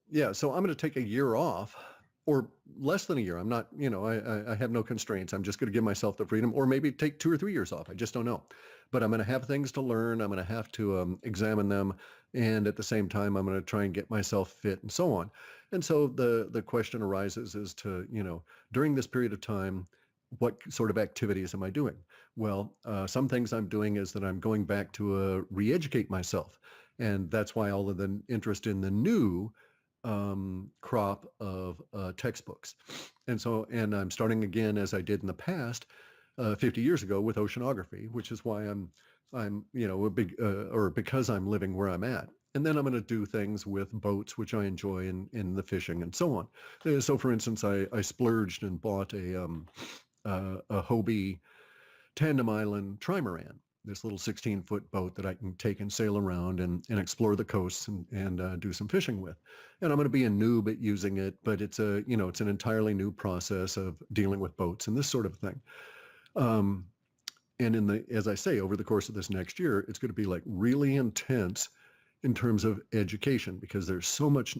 [SPEAKER 1] Yeah, so I'm going to take a year off, or less than a year. I'm not, I have no constraints. I'm just going to give myself the freedom, or maybe take 2 or 3 years off. I just don't know. But I'm going to have things to learn. I'm going to have to examine them. And at the same time, I'm going to try and get myself fit and so on. And so the question arises as to, during this period of time, what sort of activities am I doing? Well, some things I'm doing is that I'm going back to re-educate myself. And that's why all of the interest in the new crop of textbooks. And I'm starting again, as I did in the past, 50 years ago, with oceanography, which is why I'm a big, or because I'm living where I'm at. And then I'm going to do things with boats, which I enjoy in the fishing and so on. So for instance, I splurged and bought a Hobie Tandem Island trimaran, this little 16-foot boat that I can take and sail around and explore the coasts and do some fishing with. And I'm going to be a noob at using it, but it's it's an entirely new process of dealing with boats and this sort of thing. And as I say, over the course of this next year, it's going to be like really intense in terms of education, because there's so much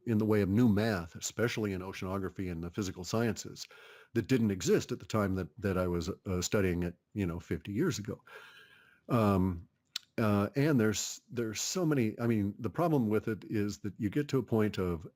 [SPEAKER 1] in the way of new math, especially in oceanography and the physical sciences, that didn't exist at the time that I was studying it, 50 years ago. And there's so many. I mean, the problem with it is that you get to a point of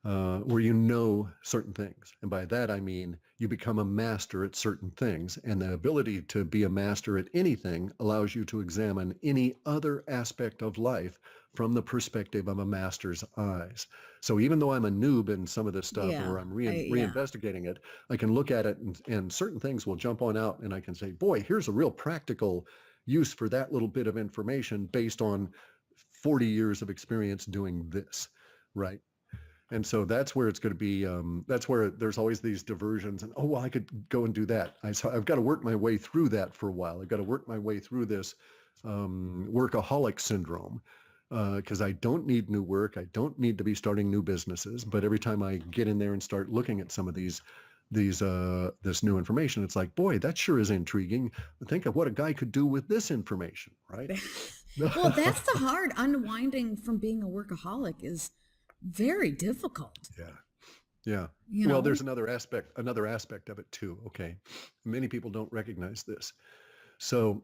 [SPEAKER 1] where you know certain things. And by that, I mean, you become a master at certain things. And the ability to be a master at anything allows you to examine any other aspect of life from the perspective of a master's eyes. So even though I'm a noob in some of this stuff, or I'm reinvestigating it, I can look at it and certain things will jump on out, and I can say, boy, here's a real practical use for that little bit of information based on 40 years of experience doing this, right? And so that's where it's going to be, that's where there's always these diversions and, oh, well, I could go and do that. I've got to work my way through that for a while. I've got to work my way through this workaholic syndrome, because I don't need new work. I don't need to be starting new businesses. But every time I get in there and start looking at some of this new information, it's like, boy, that sure is intriguing. Think of what a guy could do with this information, right?
[SPEAKER 2] Well, that's the hard unwinding from being a workaholic is very difficult.
[SPEAKER 1] Yeah. Well, there's another aspect of it too. Okay. Many people don't recognize this. So,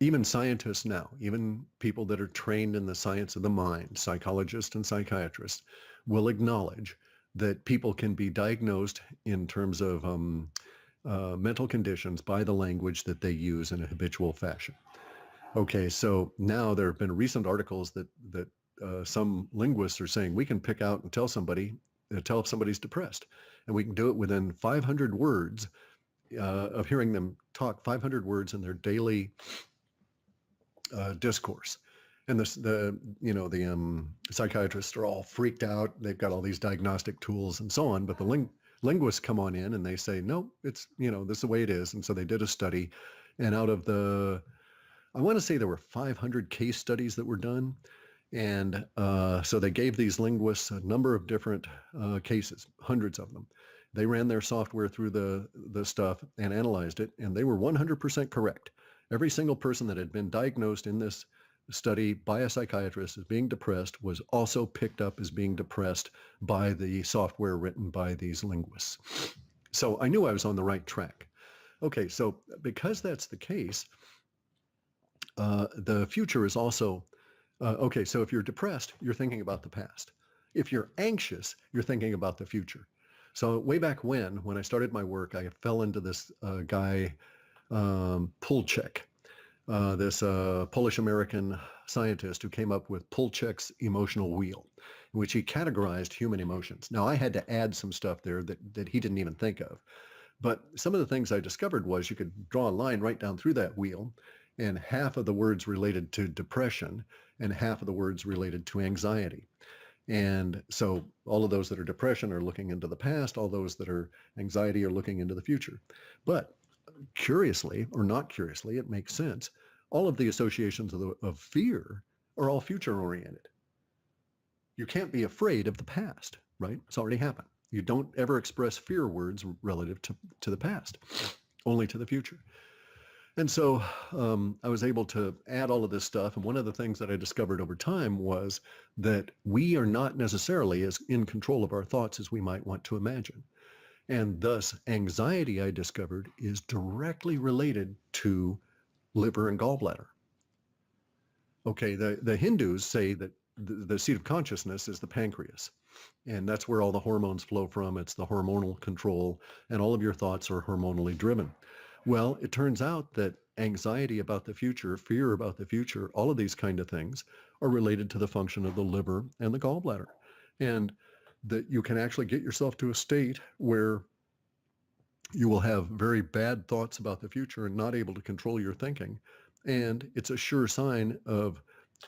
[SPEAKER 1] even scientists now, even people that are trained in the science of the mind, psychologists and psychiatrists, will acknowledge that people can be diagnosed in terms of mental conditions by the language that they use in a habitual fashion. Okay, so now there have been recent articles that some linguists are saying we can pick out and tell if somebody's depressed, and we can do it within 500 words of hearing them talk 500 words in their daily discourse. And the psychiatrists are all freaked out. They've got all these diagnostic tools and so on, but the linguists come on in and they say, no, it's, this is the way it is. And so they did a study, and out of I want to say there were 500 case studies that were done. And so they gave these linguists a number of different cases, hundreds of them. They ran their software through the stuff and analyzed it, and they were 100% correct. Every single person that had been diagnosed in this study by a psychiatrist as being depressed was also picked up as being depressed by the software written by these linguists. So I knew I was on the right track. Okay, so because that's the case, the future is also, okay, so if you're depressed, you're thinking about the past. If you're anxious, you're thinking about the future. So way back when I started my work, I fell into this guy, Pulchek, this Polish-American scientist who came up with Pulchek's emotional wheel, in which he categorized human emotions. Now, I had to add some stuff there that he didn't even think of. But some of the things I discovered was you could draw a line right down through that wheel, and half of the words related to depression and half of the words related to anxiety. And so all of those that are depression are looking into the past, all those that are anxiety are looking into the future. But curiously or not curiously, it makes sense. All of the associations of fear are all future oriented. You can't be afraid of the past, right? It's already happened. You don't ever express fear words relative to the past, only to the future. And so I was able to add all of this stuff. And one of the things that I discovered over time was that we are not necessarily as in control of our thoughts as we might want to imagine. And thus, anxiety, I discovered, is directly related to liver and gallbladder. Okay, the Hindus say that the seat of consciousness is the pancreas. And that's where all the hormones flow from. It's the hormonal control, and all of your thoughts are hormonally driven. Well, it turns out that anxiety about the future, fear about the future, all of these kind of things are related to the function of the liver and the gallbladder. And that you can actually get yourself to a state where you will have very bad thoughts about the future and not able to control your thinking. And it's a sure sign of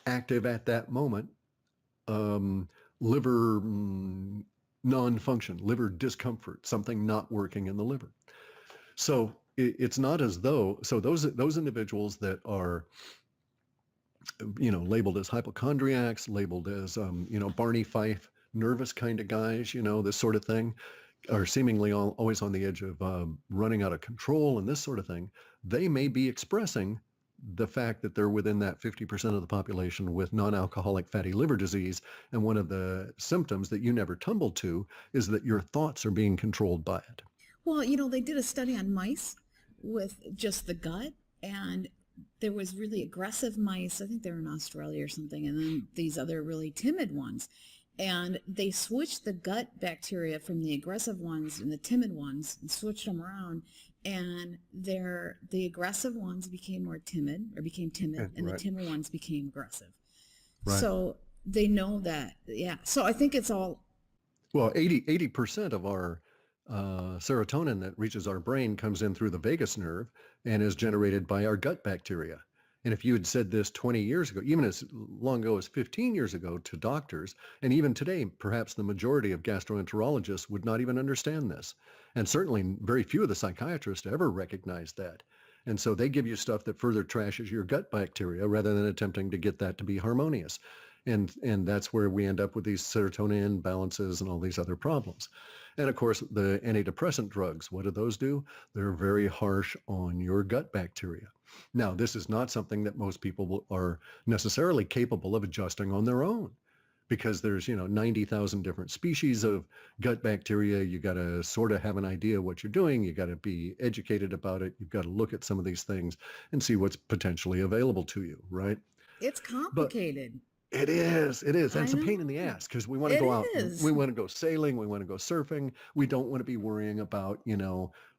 [SPEAKER 1] active at that moment liver non-function, liver discomfort, something not working in the liver. So it's not as though, so those individuals that are, labeled as hypochondriacs, labeled as, Barney Fife, nervous kind of guys, this sort of thing, are seemingly always on the edge of running out of control and this sort of thing. They may be expressing the fact that they're within that 50% of the population with non-alcoholic fatty liver disease. And one of the symptoms that you never tumbled to is that your thoughts are being controlled by it.
[SPEAKER 2] Well, they did a study on mice with just the gut, and there was really aggressive mice. I think they were in Australia or something, and then these other really timid ones. And they switched the gut bacteria from the aggressive ones and the timid ones and switched them around. And the aggressive ones became timid, and
[SPEAKER 1] right.
[SPEAKER 2] the timid ones became aggressive.
[SPEAKER 1] Right.
[SPEAKER 2] So they know that, yeah. So I think it's all...
[SPEAKER 1] Well, 80% of our serotonin that reaches our brain comes in through the vagus nerve and is generated by our gut bacteria. And if you had said this 20 years ago, even as long ago as 15 years ago to doctors, and even today, perhaps the majority of gastroenterologists would not even understand this. And certainly very few of the psychiatrists ever recognize that. And so they give you stuff that further trashes your gut bacteria rather than attempting to get that to be harmonious. And that's where we end up with these serotonin imbalances and all these other problems. And of course, the antidepressant drugs, what do those do? They're very harsh on your gut bacteria. Now, this is not something that most people are necessarily capable of adjusting on their own, because there's, 90,000 different species of gut bacteria. You got to sort of have an idea what you're doing. You got to be educated about it. You've got to look at some of these things and see what's potentially available to you, right?
[SPEAKER 2] It's complicated.
[SPEAKER 1] It is. And it's a pain in the ass because we want to go out. We want to go sailing. We want to go surfing. We don't want to be worrying about,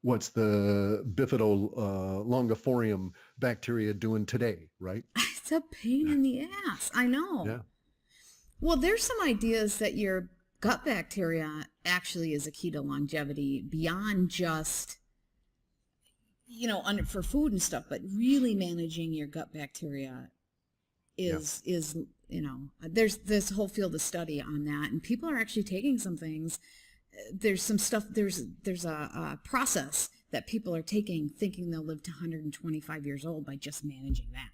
[SPEAKER 1] what's the bifidolongiflorium bacteria doing today, right?
[SPEAKER 2] It's a pain in the ass. I know.
[SPEAKER 1] Yeah.
[SPEAKER 2] Well, there's some ideas that your gut bacteria actually is a key to longevity beyond just, for food and stuff, but really managing your gut bacteria is there's this whole field of study on that, and people are actually taking some things. There's some stuff, there's a process that people are taking thinking they'll live to 125 years old by just managing that.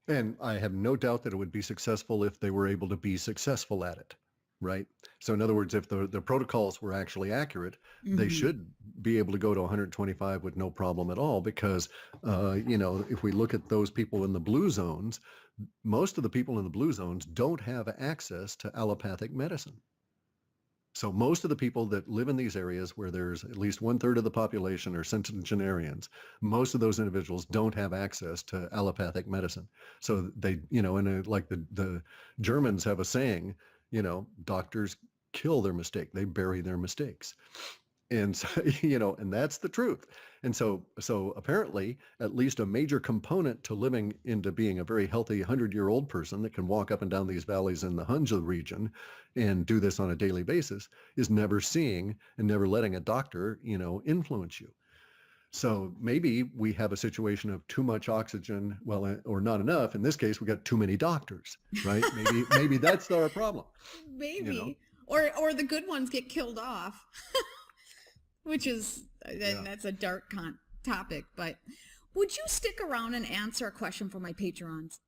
[SPEAKER 1] And I have no doubt that it would be successful if they were able to be successful at it, right? So in other words, if the protocols were actually accurate, they should be able to go to 125 with no problem at all, because, if we look at those people in the blue zones, most of the people in the blue zones don't have access to allopathic medicine. So most of the people that live in these areas where there's at least 1/3 of the population are centenarians, most of those individuals don't have access to allopathic medicine. So they, like the Germans have a saying, doctors kill their mistake. They bury their mistakes. And so, and that's the truth. And so apparently, at least a major component to living into being a very healthy 100-year-old person that can walk up and down these valleys in the Hunza region and do this on a daily basis is never seeing and never letting a doctor, influence you. So maybe we have a situation of too much oxygen, or not enough. In this case, we got too many doctors, right? Maybe that's our problem.
[SPEAKER 2] Maybe. Or the good ones get killed off. Which is, that's a dark topic, but would you stick around and answer a question for my patrons?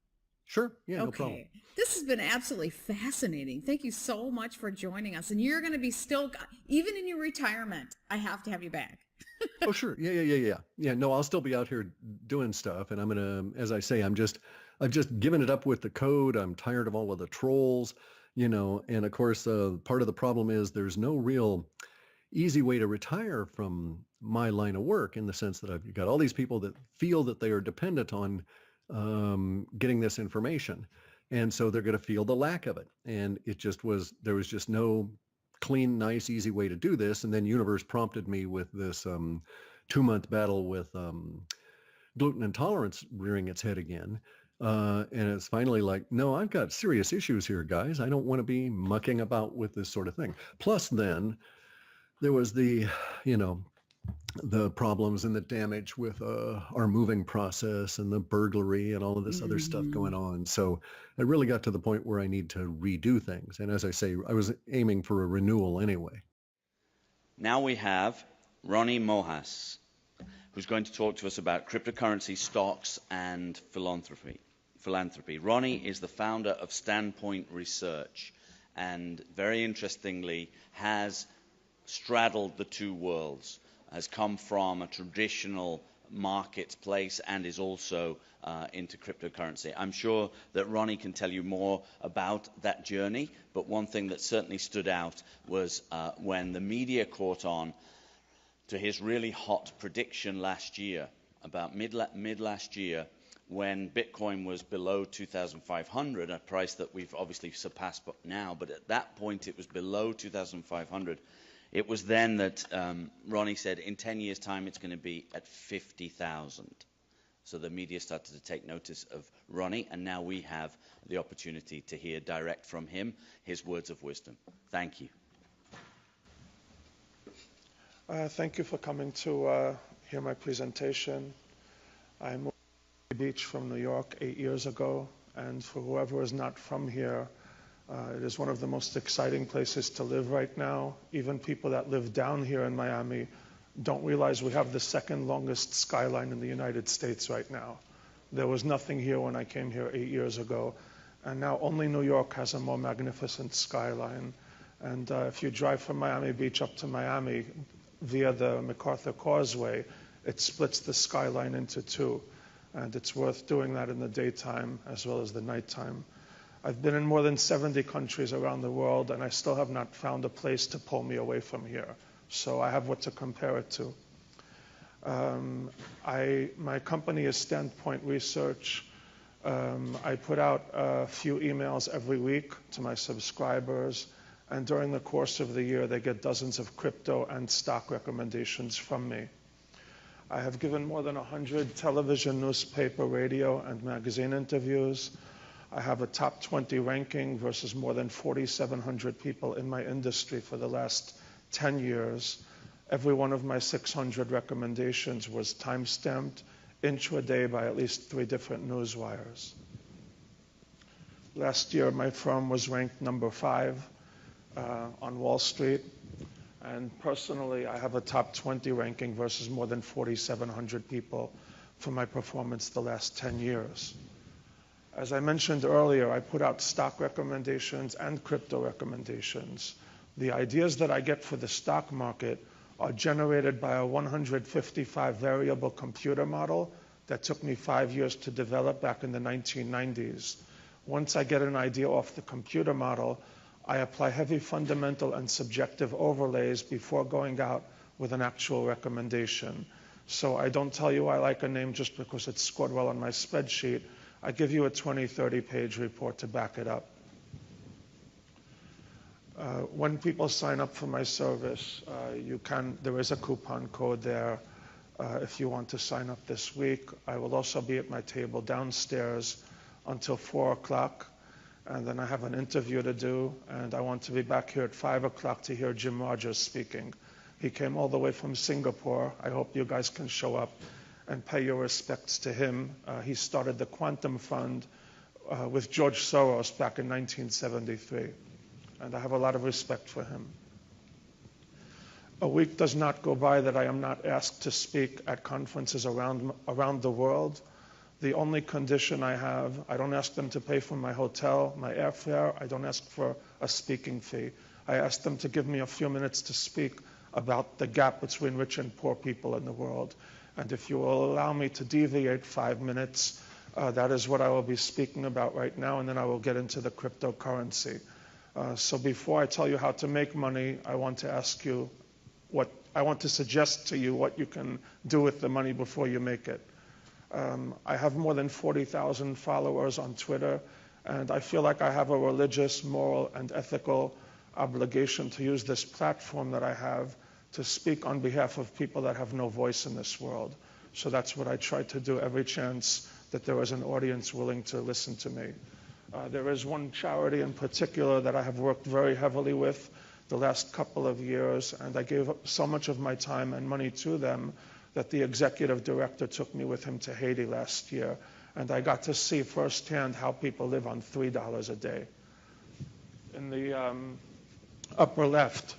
[SPEAKER 1] Sure. Yeah, no problem.
[SPEAKER 2] Okay. This has been absolutely fascinating. Thank you so much for joining us. And you're going to be even in your retirement, I have to have you back.
[SPEAKER 1] Oh, sure. Yeah. Yeah, no, I'll still be out here doing stuff. And I'm going to, as I say, I've just given it up with the code. I'm tired of all of the trolls, and of course, part of the problem is there's no real easy way to retire from my line of work, in the sense that I've got all these people that feel that they are dependent on getting this information. And so they're going to feel the lack of it. And there was just no clean, nice, easy way to do this. And then Universe prompted me with this 2-month battle with gluten intolerance rearing its head again. And it's finally like, no, I've got serious issues here, guys. I don't want to be mucking about with this sort of thing. Plus then, there was the problems and the damage with our moving process and the burglary and all of this other stuff going on. So I really got to the point where I need to redo things. And as I say, I was aiming for a renewal anyway.
[SPEAKER 4] Now we have Ronnie Moas, who's going to talk to us about cryptocurrency, stocks, and philanthropy. Ronnie is the founder of Standpoint Research, and very interestingly has straddled the two worlds, has come from a traditional marketplace and is also into cryptocurrency. I'm sure that Ronnie can tell you more about that journey, but one thing that certainly stood out was when the media caught on to his really hot prediction last year, about mid last year, when Bitcoin was below 2,500, a price that we've obviously surpassed now, but at that point it was below 2,500. It was then that Ronnie said, in 10 years' time, it's going to be at 50,000. So the media started to take notice of Ronnie, and now we have the opportunity to hear direct from him his words of wisdom. Thank you.
[SPEAKER 5] Thank you for coming to hear my presentation. I moved to Beach from New York 8 years ago, and for whoever is not from here, it is one of the most exciting places to live right now. Even people that live down here in Miami don't realize we have the second longest skyline in the United States right now. There was nothing here when I came here 8 years ago, and now only New York has a more magnificent skyline. And if you drive from Miami Beach up to Miami via the MacArthur Causeway, it splits the skyline into two. And it's worth doing that in the daytime as well as the nighttime. I've been in more than 70 countries around the world, and I still have not found a place to pull me away from here. So I have what to compare it to. My company is Standpoint Research. I put out a few emails every week to my subscribers, And during the course of the year, they get dozens of crypto and stock recommendations from me. I have given more than 100 television, newspaper, radio, and magazine interviews. I have a top 20 ranking versus more than 4,700 people in my industry for the last 10 years. Every one of my 600 recommendations was time-stamped intraday by at least 3 different news wires. Last year, my firm was ranked number 5 on Wall Street. And personally, I have a top 20 ranking versus more than 4,700 people for my performance the last 10 years. As I mentioned earlier, I put out stock recommendations and crypto recommendations. The ideas that I get for the stock market are generated by a 155 variable computer model that took me 5 years to develop back in the 1990s. Once I get an idea off the computer model, I apply heavy fundamental and subjective overlays before going out with an actual recommendation. So I don't tell you I like a name just because it's scored well on my spreadsheet. I give you a 20, 30-page report to back it up. When people sign up for my service, there is a coupon code there if you want to sign up this week. I will also be at my table downstairs until 4 o'clock. And then I have an interview to do, and I want to be back here at 5 o'clock to hear Jim Rogers speaking. He came all the way from Singapore. I hope you guys can show up and pay your respects to him. He started the Quantum Fund with George Soros back in 1973, and I have a lot of respect for him. A week does not go by that I am not asked to speak at conferences around the world. The only condition I have, I don't ask them to pay for my hotel, my airfare. I don't ask for a speaking fee. I ask them to give me a few minutes to speak about the gap between rich and poor people in the world. And if you will allow me to deviate 5 minutes, that is what I will be speaking about right now, and then I will get into the cryptocurrency. So before I tell you how to make money, I want to suggest to you what you can do with the money before you make it. I have more than 40,000 followers on Twitter, and I feel like I have a religious, moral, and ethical obligation to use this platform that I have to speak on behalf of people that have no voice in this world. So that's what I try to do every chance that there is an audience willing to listen to me. There is one charity in particular that I have worked very heavily with the last couple of years, and I gave so much of my time and money to them that the executive director took me with him to Haiti last year, and I got to see firsthand how people live on $3 a day. In the upper left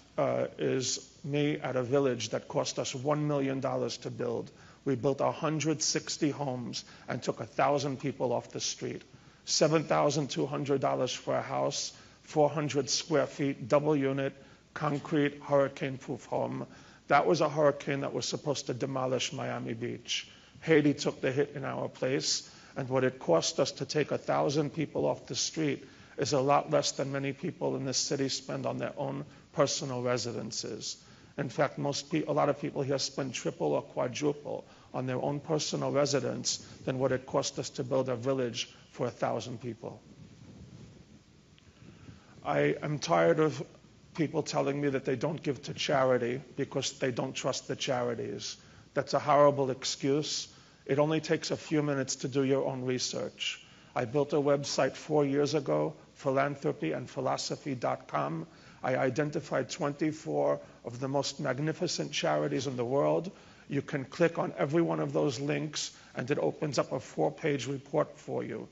[SPEAKER 5] is me at a village that cost us $1 million to build. We built 160 homes and took 1,000 people off the street. $7,200 for a house, 400 square feet, double unit, concrete, hurricane-proof home. That was a hurricane that was supposed to demolish Miami Beach. Haiti took the hit in our place, and what it cost us to take 1,000 people off the street is a lot less than many people in this city spend on their own personal residences. In fact, a lot of people here spend triple or quadruple on their own personal residence than what it cost us to build a village for 1,000 people. I am tired of people telling me that they don't give to charity because they don't trust the charities. That's a horrible excuse. It only takes a few minutes to do your own research. I built a website 4 years ago, philanthropyandphilosophy.com. I identified 24 of the most magnificent charities in the world. You can click on every one of those links, and it opens up a 4-page report for you.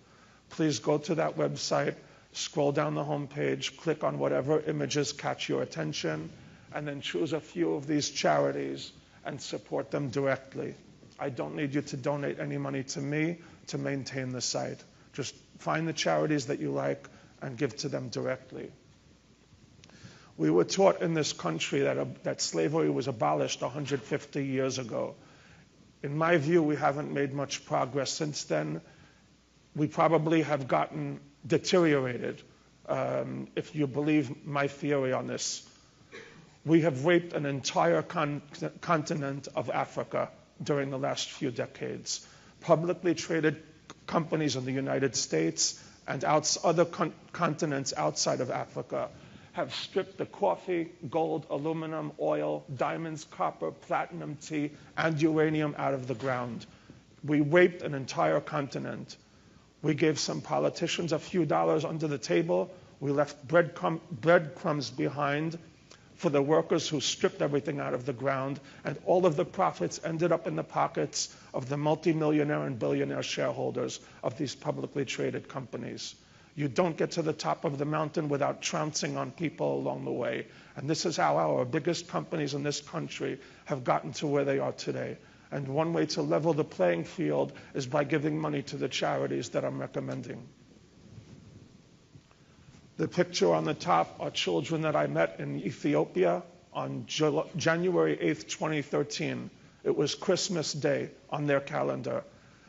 [SPEAKER 5] Please go to that website, scroll down the home page, click on whatever images catch your attention, and then choose a few of these charities and support them directly. I don't need you to donate any money to me to maintain the site. Just find the charities that you like and give to them directly. We were taught in this country that slavery was abolished 150 years ago. In my view, we haven't made much progress since then. We probably have gotten deteriorated, if you believe my theory on this. We have raped an entire continent of Africa during the last few decades. Publicly traded companies in the United States and other continents outside of Africa have stripped the coffee, gold, aluminum, oil, diamonds, copper, platinum, tea, and uranium out of the ground. We raped an entire continent. We gave some politicians a few dollars under the table. We left breadcrumbs behind for the workers who stripped everything out of the ground, and all of the profits ended up in the pockets of the multimillionaire and billionaire shareholders of these publicly traded companies. You don't get to the top of the mountain without trouncing on people along the way. And this is how our biggest companies in this country have gotten to where they are today. And one way to level the playing field is by giving money to the charities that I'm recommending. The picture on the top are children that I met in Ethiopia on January 8th, 2013. It was Christmas Day on their calendar.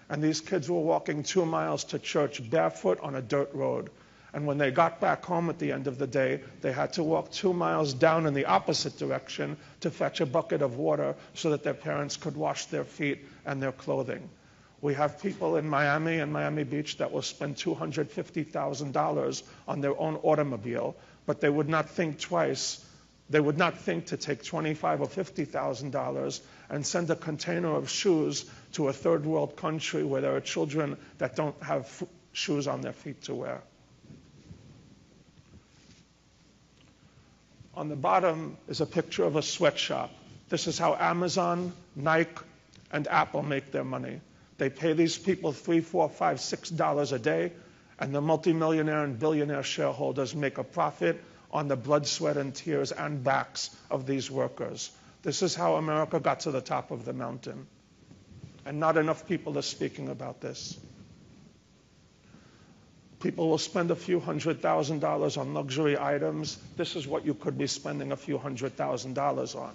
[SPEAKER 5] And these kids were walking 2 miles to church barefoot on a dirt road. And when they got back home at the end of the day, they had to walk 2 miles down in the opposite direction to fetch a bucket of water so that their parents could wash their feet and their clothing. We have people in Miami and Miami Beach that will spend $250,000 on their own automobile, but they would not think twice. They would not think to take $25,000 or $50,000 and send a container of shoes to a third world country where there are children that don't have shoes on their feet to wear. On the bottom is a picture of a sweatshop. This is how Amazon, Nike, and Apple make their money. They pay these people $3, $4, $5, $6 a day, and the multimillionaire and billionaire shareholders make a profit on the blood, sweat, and tears and backs of these workers. This is how America got to the top of the mountain. And not enough people are speaking about this. People will spend a few $100,000 on luxury items. This is what you could be spending a few $100,000 on.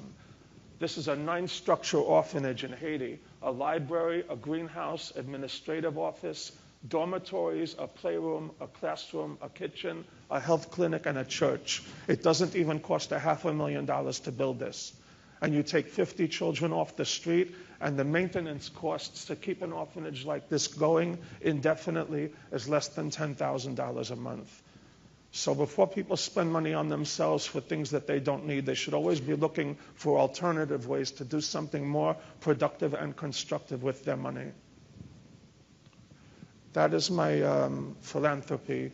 [SPEAKER 5] This is a 9-structure orphanage in Haiti, a library, a greenhouse, administrative office, dormitories, a playroom, a classroom, a kitchen, a health clinic, and a church. It doesn't even cost $500,000 to build this. And you take 50 children off the street, and the maintenance costs to keep an orphanage like this going indefinitely is less than $10,000 a month. So before people spend money on themselves for things that they don't need, they should always be looking for alternative ways to do something more productive and constructive with their money. That is my philanthropy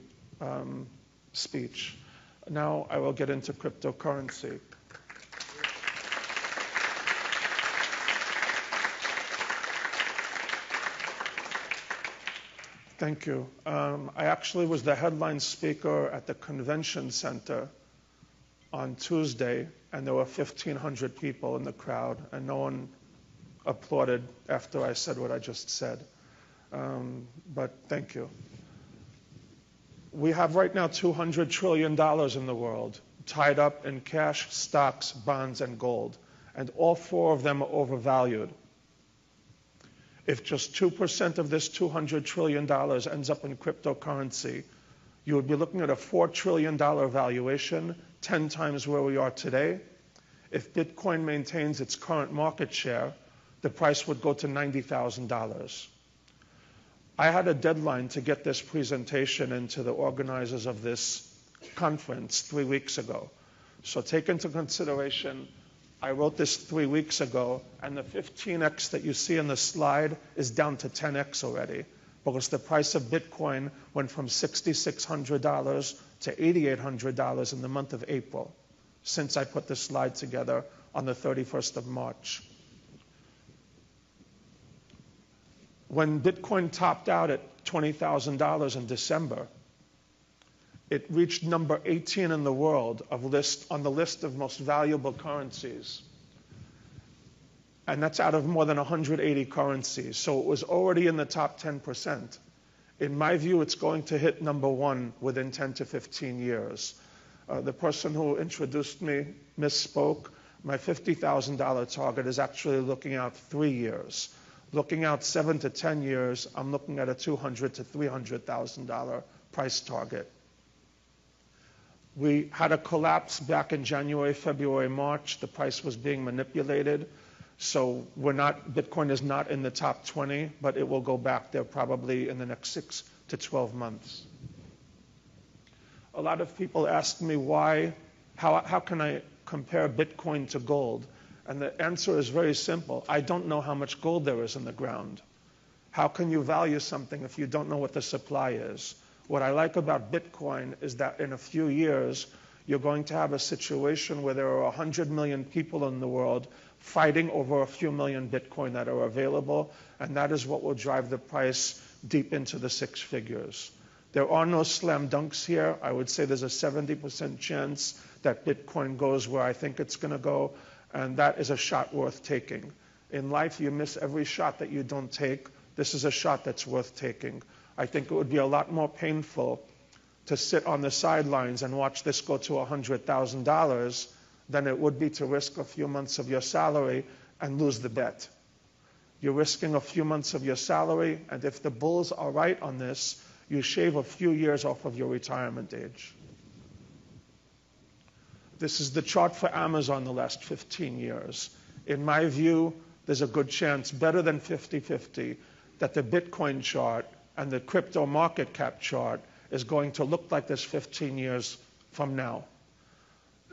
[SPEAKER 5] speech. Now I will get into cryptocurrency. Thank you. I actually was the headline speaker at the convention center on Tuesday, and there were 1,500 people in the crowd, and no one applauded after I said what I just said. But thank you. We have right now $200 trillion in the world, tied up in cash, stocks, bonds, and gold, and all 4 of them are overvalued. If just 2% of this $200 trillion ends up in cryptocurrency, you would be looking at a $4 trillion valuation, 10 times where we are today. If Bitcoin maintains its current market share, the price would go to $90,000. I had a deadline to get this presentation into the organizers of this conference 3 weeks ago. So take into consideration, I wrote this 3 weeks ago, and the 15x that you see in the slide is down to 10x already, because the price of Bitcoin went from $6,600 to $8,800 in the month of April, since I put this slide together on the 31st of March. When Bitcoin topped out at $20,000 in December, it reached number 18 in the world on the list of most valuable currencies. And that's out of more than 180 currencies. So it was already in the top 10%. In my view, it's going to hit number 1 within 10 to 15 years. The person who introduced me misspoke. My $50,000 target is actually looking out 3 years. Looking out 7 to 10 years, I'm looking at a $200,000 to $300,000 price target. We had a collapse back in January, February, March. The price was being manipulated. So Bitcoin is not in the top 20, but it will go back there probably in the next 6 to 12 months. a lot of people ask me how can I compare Bitcoin to gold? And the answer is very simple. I don't know how much gold there is in the ground. How can you value something if you don't know what the supply is? What I like about Bitcoin is that in a few years, you're going to have a situation where there are 100 million people in the world fighting over a few million Bitcoin that are available, and that is what will drive the price deep into the six figures. There are no slam dunks here. I would say there's a 70% chance that Bitcoin goes where I think it's going to go, and that is a shot worth taking. In life, you miss every shot that you don't take. This is a shot that's worth taking. I think it would be a lot more painful to sit on the sidelines and watch this go to $100,000 than it would be to risk a few months of your salary and lose the bet. You're risking a few months of your salary, and if the bulls are right on this, you shave a few years off of your retirement age. This is the chart for Amazon the last 15 years. In my view, there's a good chance, better than 50-50, that the Bitcoin chart and the crypto market cap chart is going to look like this 15 years from now.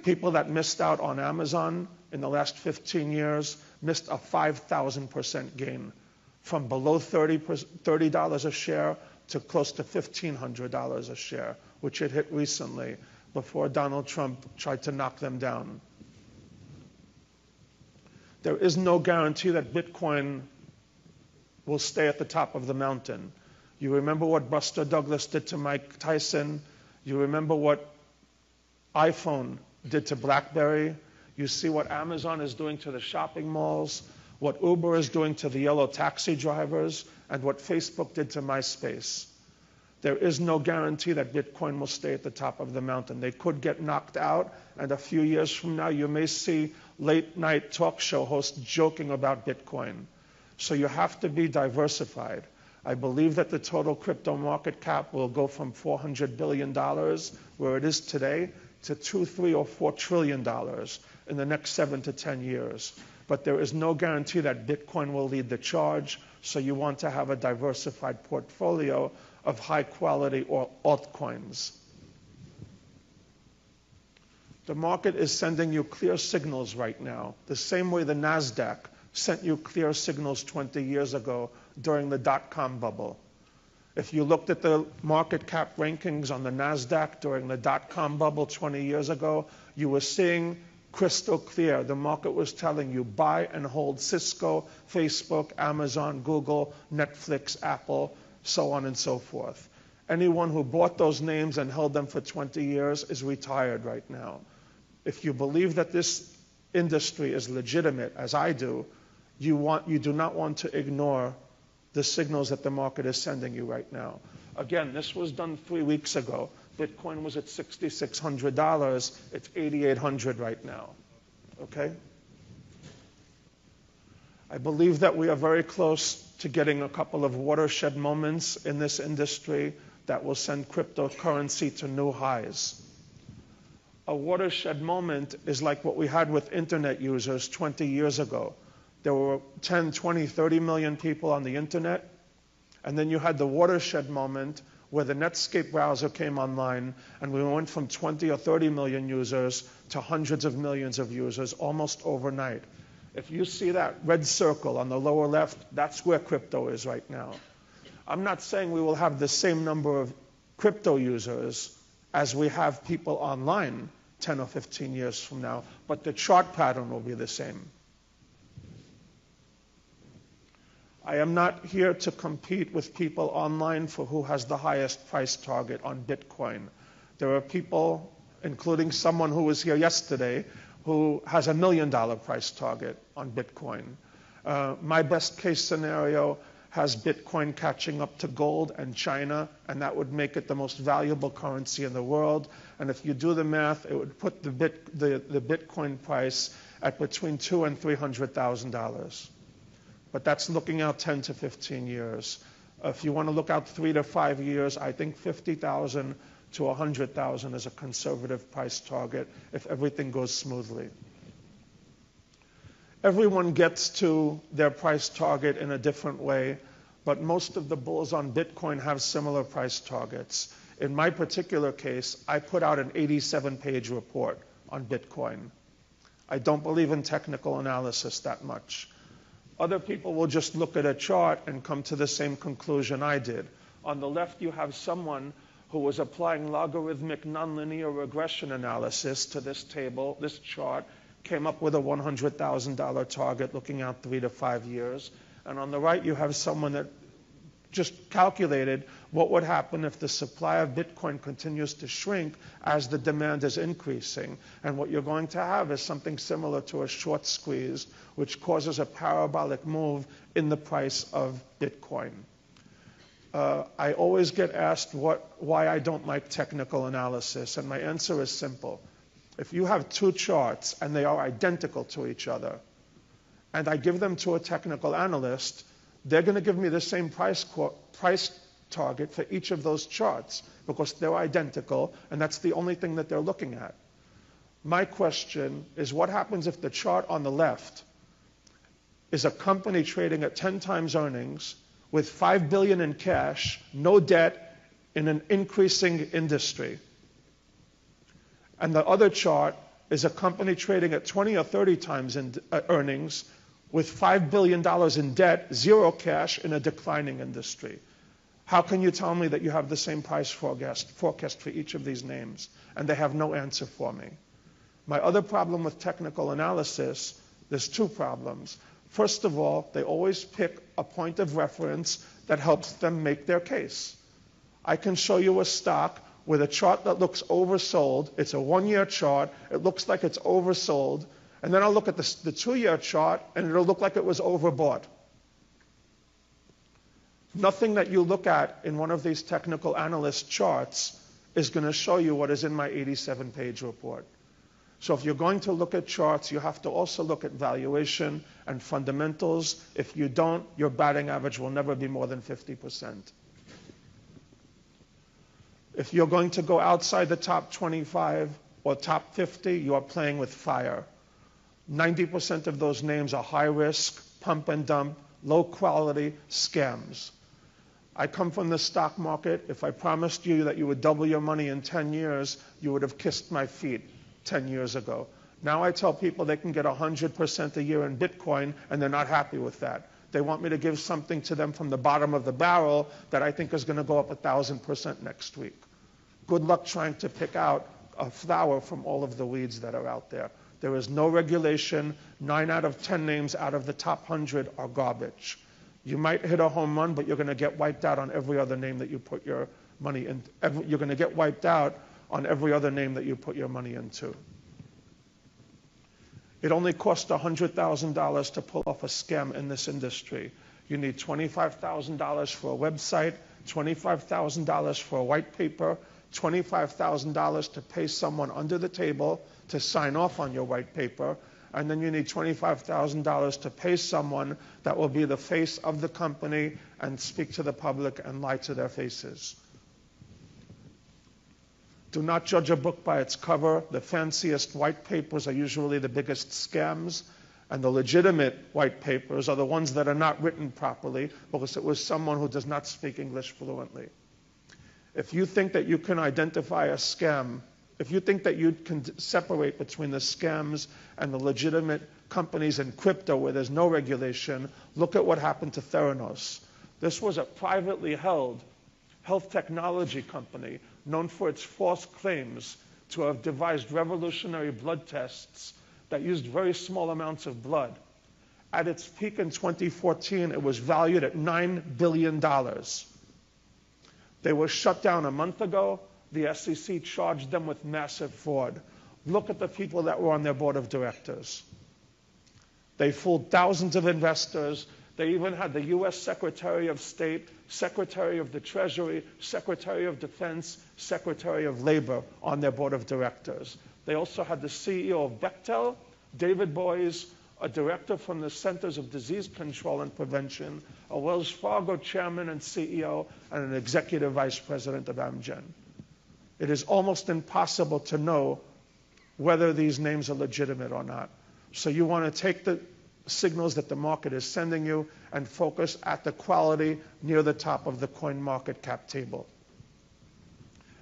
[SPEAKER 5] People that missed out on Amazon in the last 15 years missed a 5,000% gain from below $30 a share to close to $1,500 a share, which it hit recently before Donald Trump tried to knock them down. There is no guarantee that Bitcoin will stay at the top of the mountain. You remember what Buster Douglas did to Mike Tyson. You remember what iPhone did to BlackBerry. You see what Amazon is doing to the shopping malls, what Uber is doing to the yellow taxi drivers, and what Facebook did to MySpace. There is no guarantee that Bitcoin will stay at the top of the mountain. They could get knocked out, and a few years from now, you may see late-night talk show hosts joking about Bitcoin. So you have to be diversified. I believe that the total crypto market cap will go from $400 billion, where it is today, to $2, $3, or $4 trillion in the next 7 to 10 years. But there is no guarantee that Bitcoin will lead the charge, so you want to have a diversified portfolio of high-quality altcoins. The market is sending you clear signals right now, the same way the NASDAQ sent you clear signals 20 years ago during the dot-com bubble. If you looked at the market cap rankings on the NASDAQ during the dot-com bubble 20 years ago, you were seeing crystal clear. The market was telling you buy and hold Cisco, Facebook, Amazon, Google, Netflix, Apple, so on and so forth. Anyone who bought those names and held them for 20 years is retired right now. If you believe that this industry is legitimate, as I do, you do not want to ignore the signals that the market is sending you right now. Again, this was done 3 weeks ago. Bitcoin was at $6,600. It's $8,800 right now. Okay? I believe that we are very close to getting a couple of watershed moments in this industry that will send cryptocurrency to new highs. A watershed moment is like what we had with internet users 20 years ago. There were 10, 20, 30 million people on the internet, and then you had the watershed moment where the Netscape browser came online, and we went from 20 or 30 million users to hundreds of millions of users almost overnight. If you see that red circle on the lower left, that's where crypto is right now. I'm not saying we will have the same number of crypto users as we have people online 10 or 15 years from now, but the chart pattern will be the same. I am not here to compete with people online for who has the highest price target on Bitcoin. There are people, including someone who was here yesterday, who has $1 million price target on Bitcoin. My best case scenario has Bitcoin catching up to gold and China, and that would make it the most valuable currency in the world. And if you do the math, it would put the Bitcoin price at between $200,000 and $300,000. But that's looking out 10 to 15 years. If you want to look out 3 to 5 years, I think 50,000 to 100,000 is a conservative price target if everything goes smoothly. Everyone gets to their price target in a different way, but most of the bulls on Bitcoin have similar price targets. In my particular case, I put out an 87-page report on Bitcoin. I don't believe in technical analysis that much. Other people will just look at a chart and come to the same conclusion I did. On the left, you have someone who was applying logarithmic nonlinear regression analysis to this table, this chart, came up with a $100,000 target looking out 3 to 5 years. And on the right, you have someone that just calculated what would happen if the supply of Bitcoin continues to shrink as the demand is increasing. And what you're going to have is something similar to a short squeeze, which causes a parabolic move in the price of Bitcoin. I always get asked why I don't like technical analysis, and my answer is simple. If you have two charts and they are identical to each other, and I give them to a technical analyst, they're going to give me the same price target for each of those charts because they're identical, and that's the only thing that they're looking at. My question is, what happens if the chart on the left is a company trading at 10 times earnings with $5 billion in cash, no debt, in an increasing industry? And the other chart is a company trading at 20 or 30 times earnings with $5 billion in debt, zero cash, in a declining industry. How can you tell me that you have the same price forecast for each of these names? And they have no answer for me. My other problem with technical analysis, there's two problems. First of all, they always pick a point of reference that helps them make their case. I can show you a stock with a chart that looks oversold. It's a one-year chart. It looks like it's oversold. And then I'll look at the 2-year chart, and it'll look like it was overbought. Nothing that you look at in one of these technical analyst charts is going to show you what is in my 87-page report. So if you're going to look at charts, you have to also look at valuation and fundamentals. If you don't, your batting average will never be more than 50%. If you're going to go outside the top 25 or top 50, you are playing with fire. 90% of those names are high risk, pump and dump, low quality scams. I come from the stock market. If I promised you that you would double your money in 10 years, you would have kissed my feet 10 years ago. Now I tell people they can get 100% a year in Bitcoin, and they're not happy with that. They want me to give something to them from the bottom of the barrel that I think is going to go up 1,000% next week. Good luck trying to pick out a flower from all of the weeds that are out there. There is no regulation. 9 out of 10 names out of the top 100 are garbage. You might hit a home run, but you're going to get wiped out on every other name that you put your money in. You're going to get wiped out on every other name that you put your money into. It only costs $100,000 to pull off a scam in this industry. You need $25,000 for a website, $25,000 for a white paper, $25,000 to pay someone under the table to sign off on your white paper, and then you need $25,000 to pay someone that will be the face of the company and speak to the public and lie to their faces. Do not judge a book by its cover. The fanciest white papers are usually the biggest scams, and the legitimate white papers are the ones that are not written properly because it was someone who does not speak English fluently. If you think that you can identify a scam, if you think that you can separate between the scams and the legitimate companies in crypto where there's no regulation, look at what happened to Theranos. This was a privately held health technology company known for its false claims to have devised revolutionary blood tests that used very small amounts of blood. At its peak in 2014, it was valued at $9 billion. They were shut down a month ago. The SEC charged them with massive fraud. Look at the people that were on their board of directors. They fooled thousands of investors. They even had the U.S. Secretary of State, Secretary of the Treasury, Secretary of Defense, Secretary of Labor on their board of directors. They also had the CEO of Bechtel, David Boies, a director from the Centers of Disease Control and Prevention, a Wells Fargo chairman and CEO, and an executive vice president of Amgen. It is almost impossible to know whether these names are legitimate or not. So you want to take the signals that the market is sending you and focus at the quality near the top of the coin market cap table.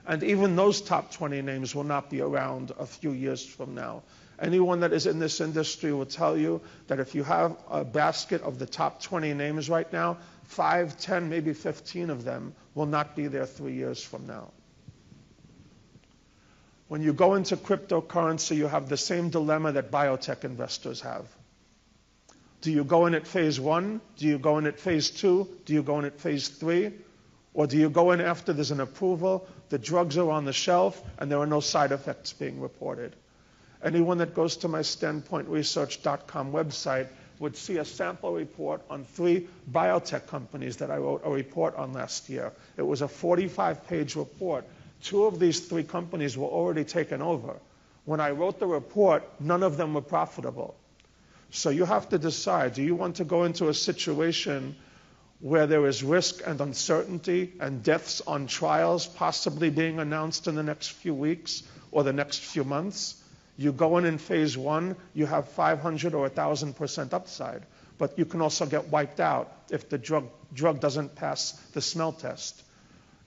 [SPEAKER 5] And even those top 20 names will not be around a few years from now. Anyone that is in this industry will tell you that if you have a basket of the top 20 names right now, 5, 10, maybe 15 of them will not be there 3 years from now. When you go into cryptocurrency, you have the same dilemma that biotech investors have. Do you go in at phase 1? Do you go in at phase 2? Do you go in at phase 3? Or do you go in after there's an approval, the drugs are on the shelf, and there are no side effects being reported? Anyone that goes to my standpointresearch.com website would see a sample report on 3 biotech companies that I wrote a report on last year. It was a 45-page report. 2 of these 3 companies were already taken over. When I wrote the report, none of them were profitable. So you have to decide, do you want to go into a situation where there is risk and uncertainty and deaths on trials possibly being announced in the next few weeks or the next few months? You go in phase 1, you have 500 or 1,000% upside, but you can also get wiped out if the drug doesn't pass the smell test.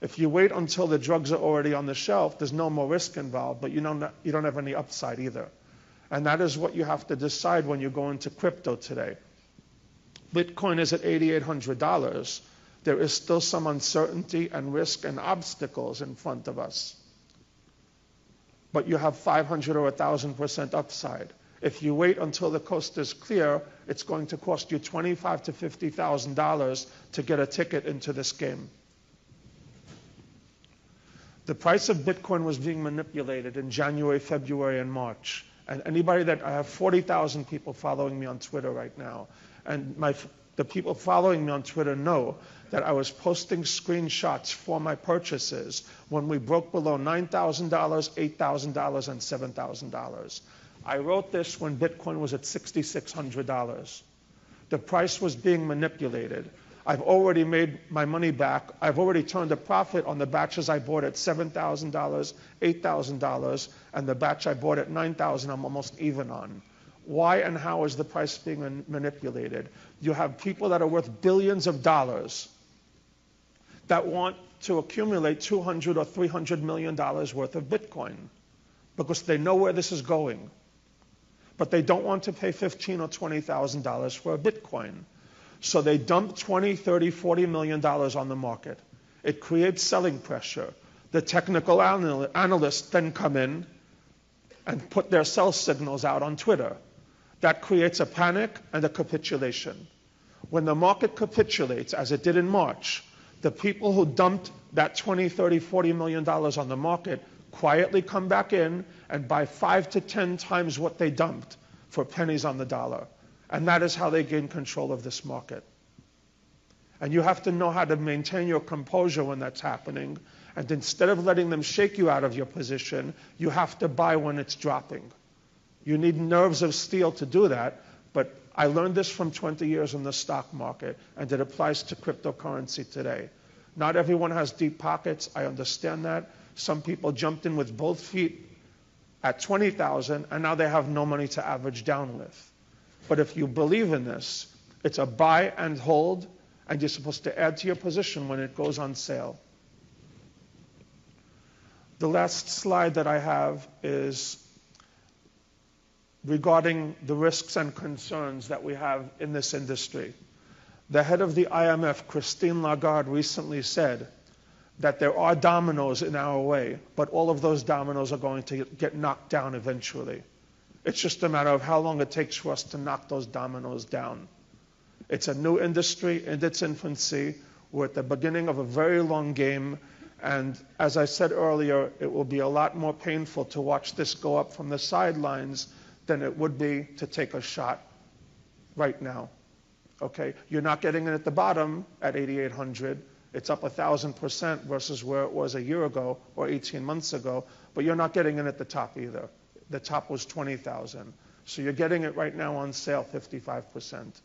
[SPEAKER 5] If you wait until the drugs are already on the shelf, there's no more risk involved, but you don't have any upside either. And that is what you have to decide when you go into crypto today. Bitcoin is at $8,800. There is still some uncertainty and risk and obstacles in front of us. But you have 500 or 1,000% upside. If you wait until the coast is clear, it's going to cost you $25,000 to $50,000 to get a ticket into this game. The price of Bitcoin was being manipulated in January, February, and March. And anybody that, I have 40,000 people following me on Twitter right now. And the people following me on Twitter know that I was posting screenshots for my purchases when we broke below $9,000, $8,000, and $7,000. I wrote this when Bitcoin was at $6,600. The price was being manipulated. I've already made my money back. I've already turned a profit on the batches I bought at $7,000, $8,000, and the batch I bought at $9,000 I'm almost even on. Why and how is the price being manipulated? You have people that are worth billions of dollars that want to accumulate $200 or $300 million worth of Bitcoin because they know where this is going. But they don't want to pay $15,000 or $20,000 for a Bitcoin. So they dump $20, $30, $40 million on the market. It creates selling pressure. The technical analysts then come in and put their sell signals out on Twitter. That creates a panic and a capitulation. When the market capitulates, as it did in March, the people who dumped that $20, $30, $40 million on the market quietly come back in and buy 5 to 10 times what they dumped for pennies on the dollar. And that is how they gain control of this market. And you have to know how to maintain your composure when that's happening. And instead of letting them shake you out of your position, you have to buy when it's dropping. You need nerves of steel to do that. But I learned this from 20 years in the stock market, and it applies to cryptocurrency today. Not everyone has deep pockets. I understand that. Some people jumped in with both feet at 20,000, and now they have no money to average down with. But if you believe in this, it's a buy and hold, and you're supposed to add to your position when it goes on sale. The last slide that I have is regarding the risks and concerns that we have in this industry. The head of the IMF, Christine Lagarde, recently said that there are dominoes in our way, but all of those dominoes are going to get knocked down eventually. It's just a matter of how long it takes for us to knock those dominoes down. It's a new industry in its infancy. We're at the beginning of a very long game. And as I said earlier, it will be a lot more painful to watch this go up from the sidelines than it would be to take a shot right now. Okay? You're not getting in at the bottom at 8,800. It's up 1,000% versus where it was a year ago or 18 months ago. But you're not getting in at the top either. The top was 20,000. So you're getting it right now on sale 55%.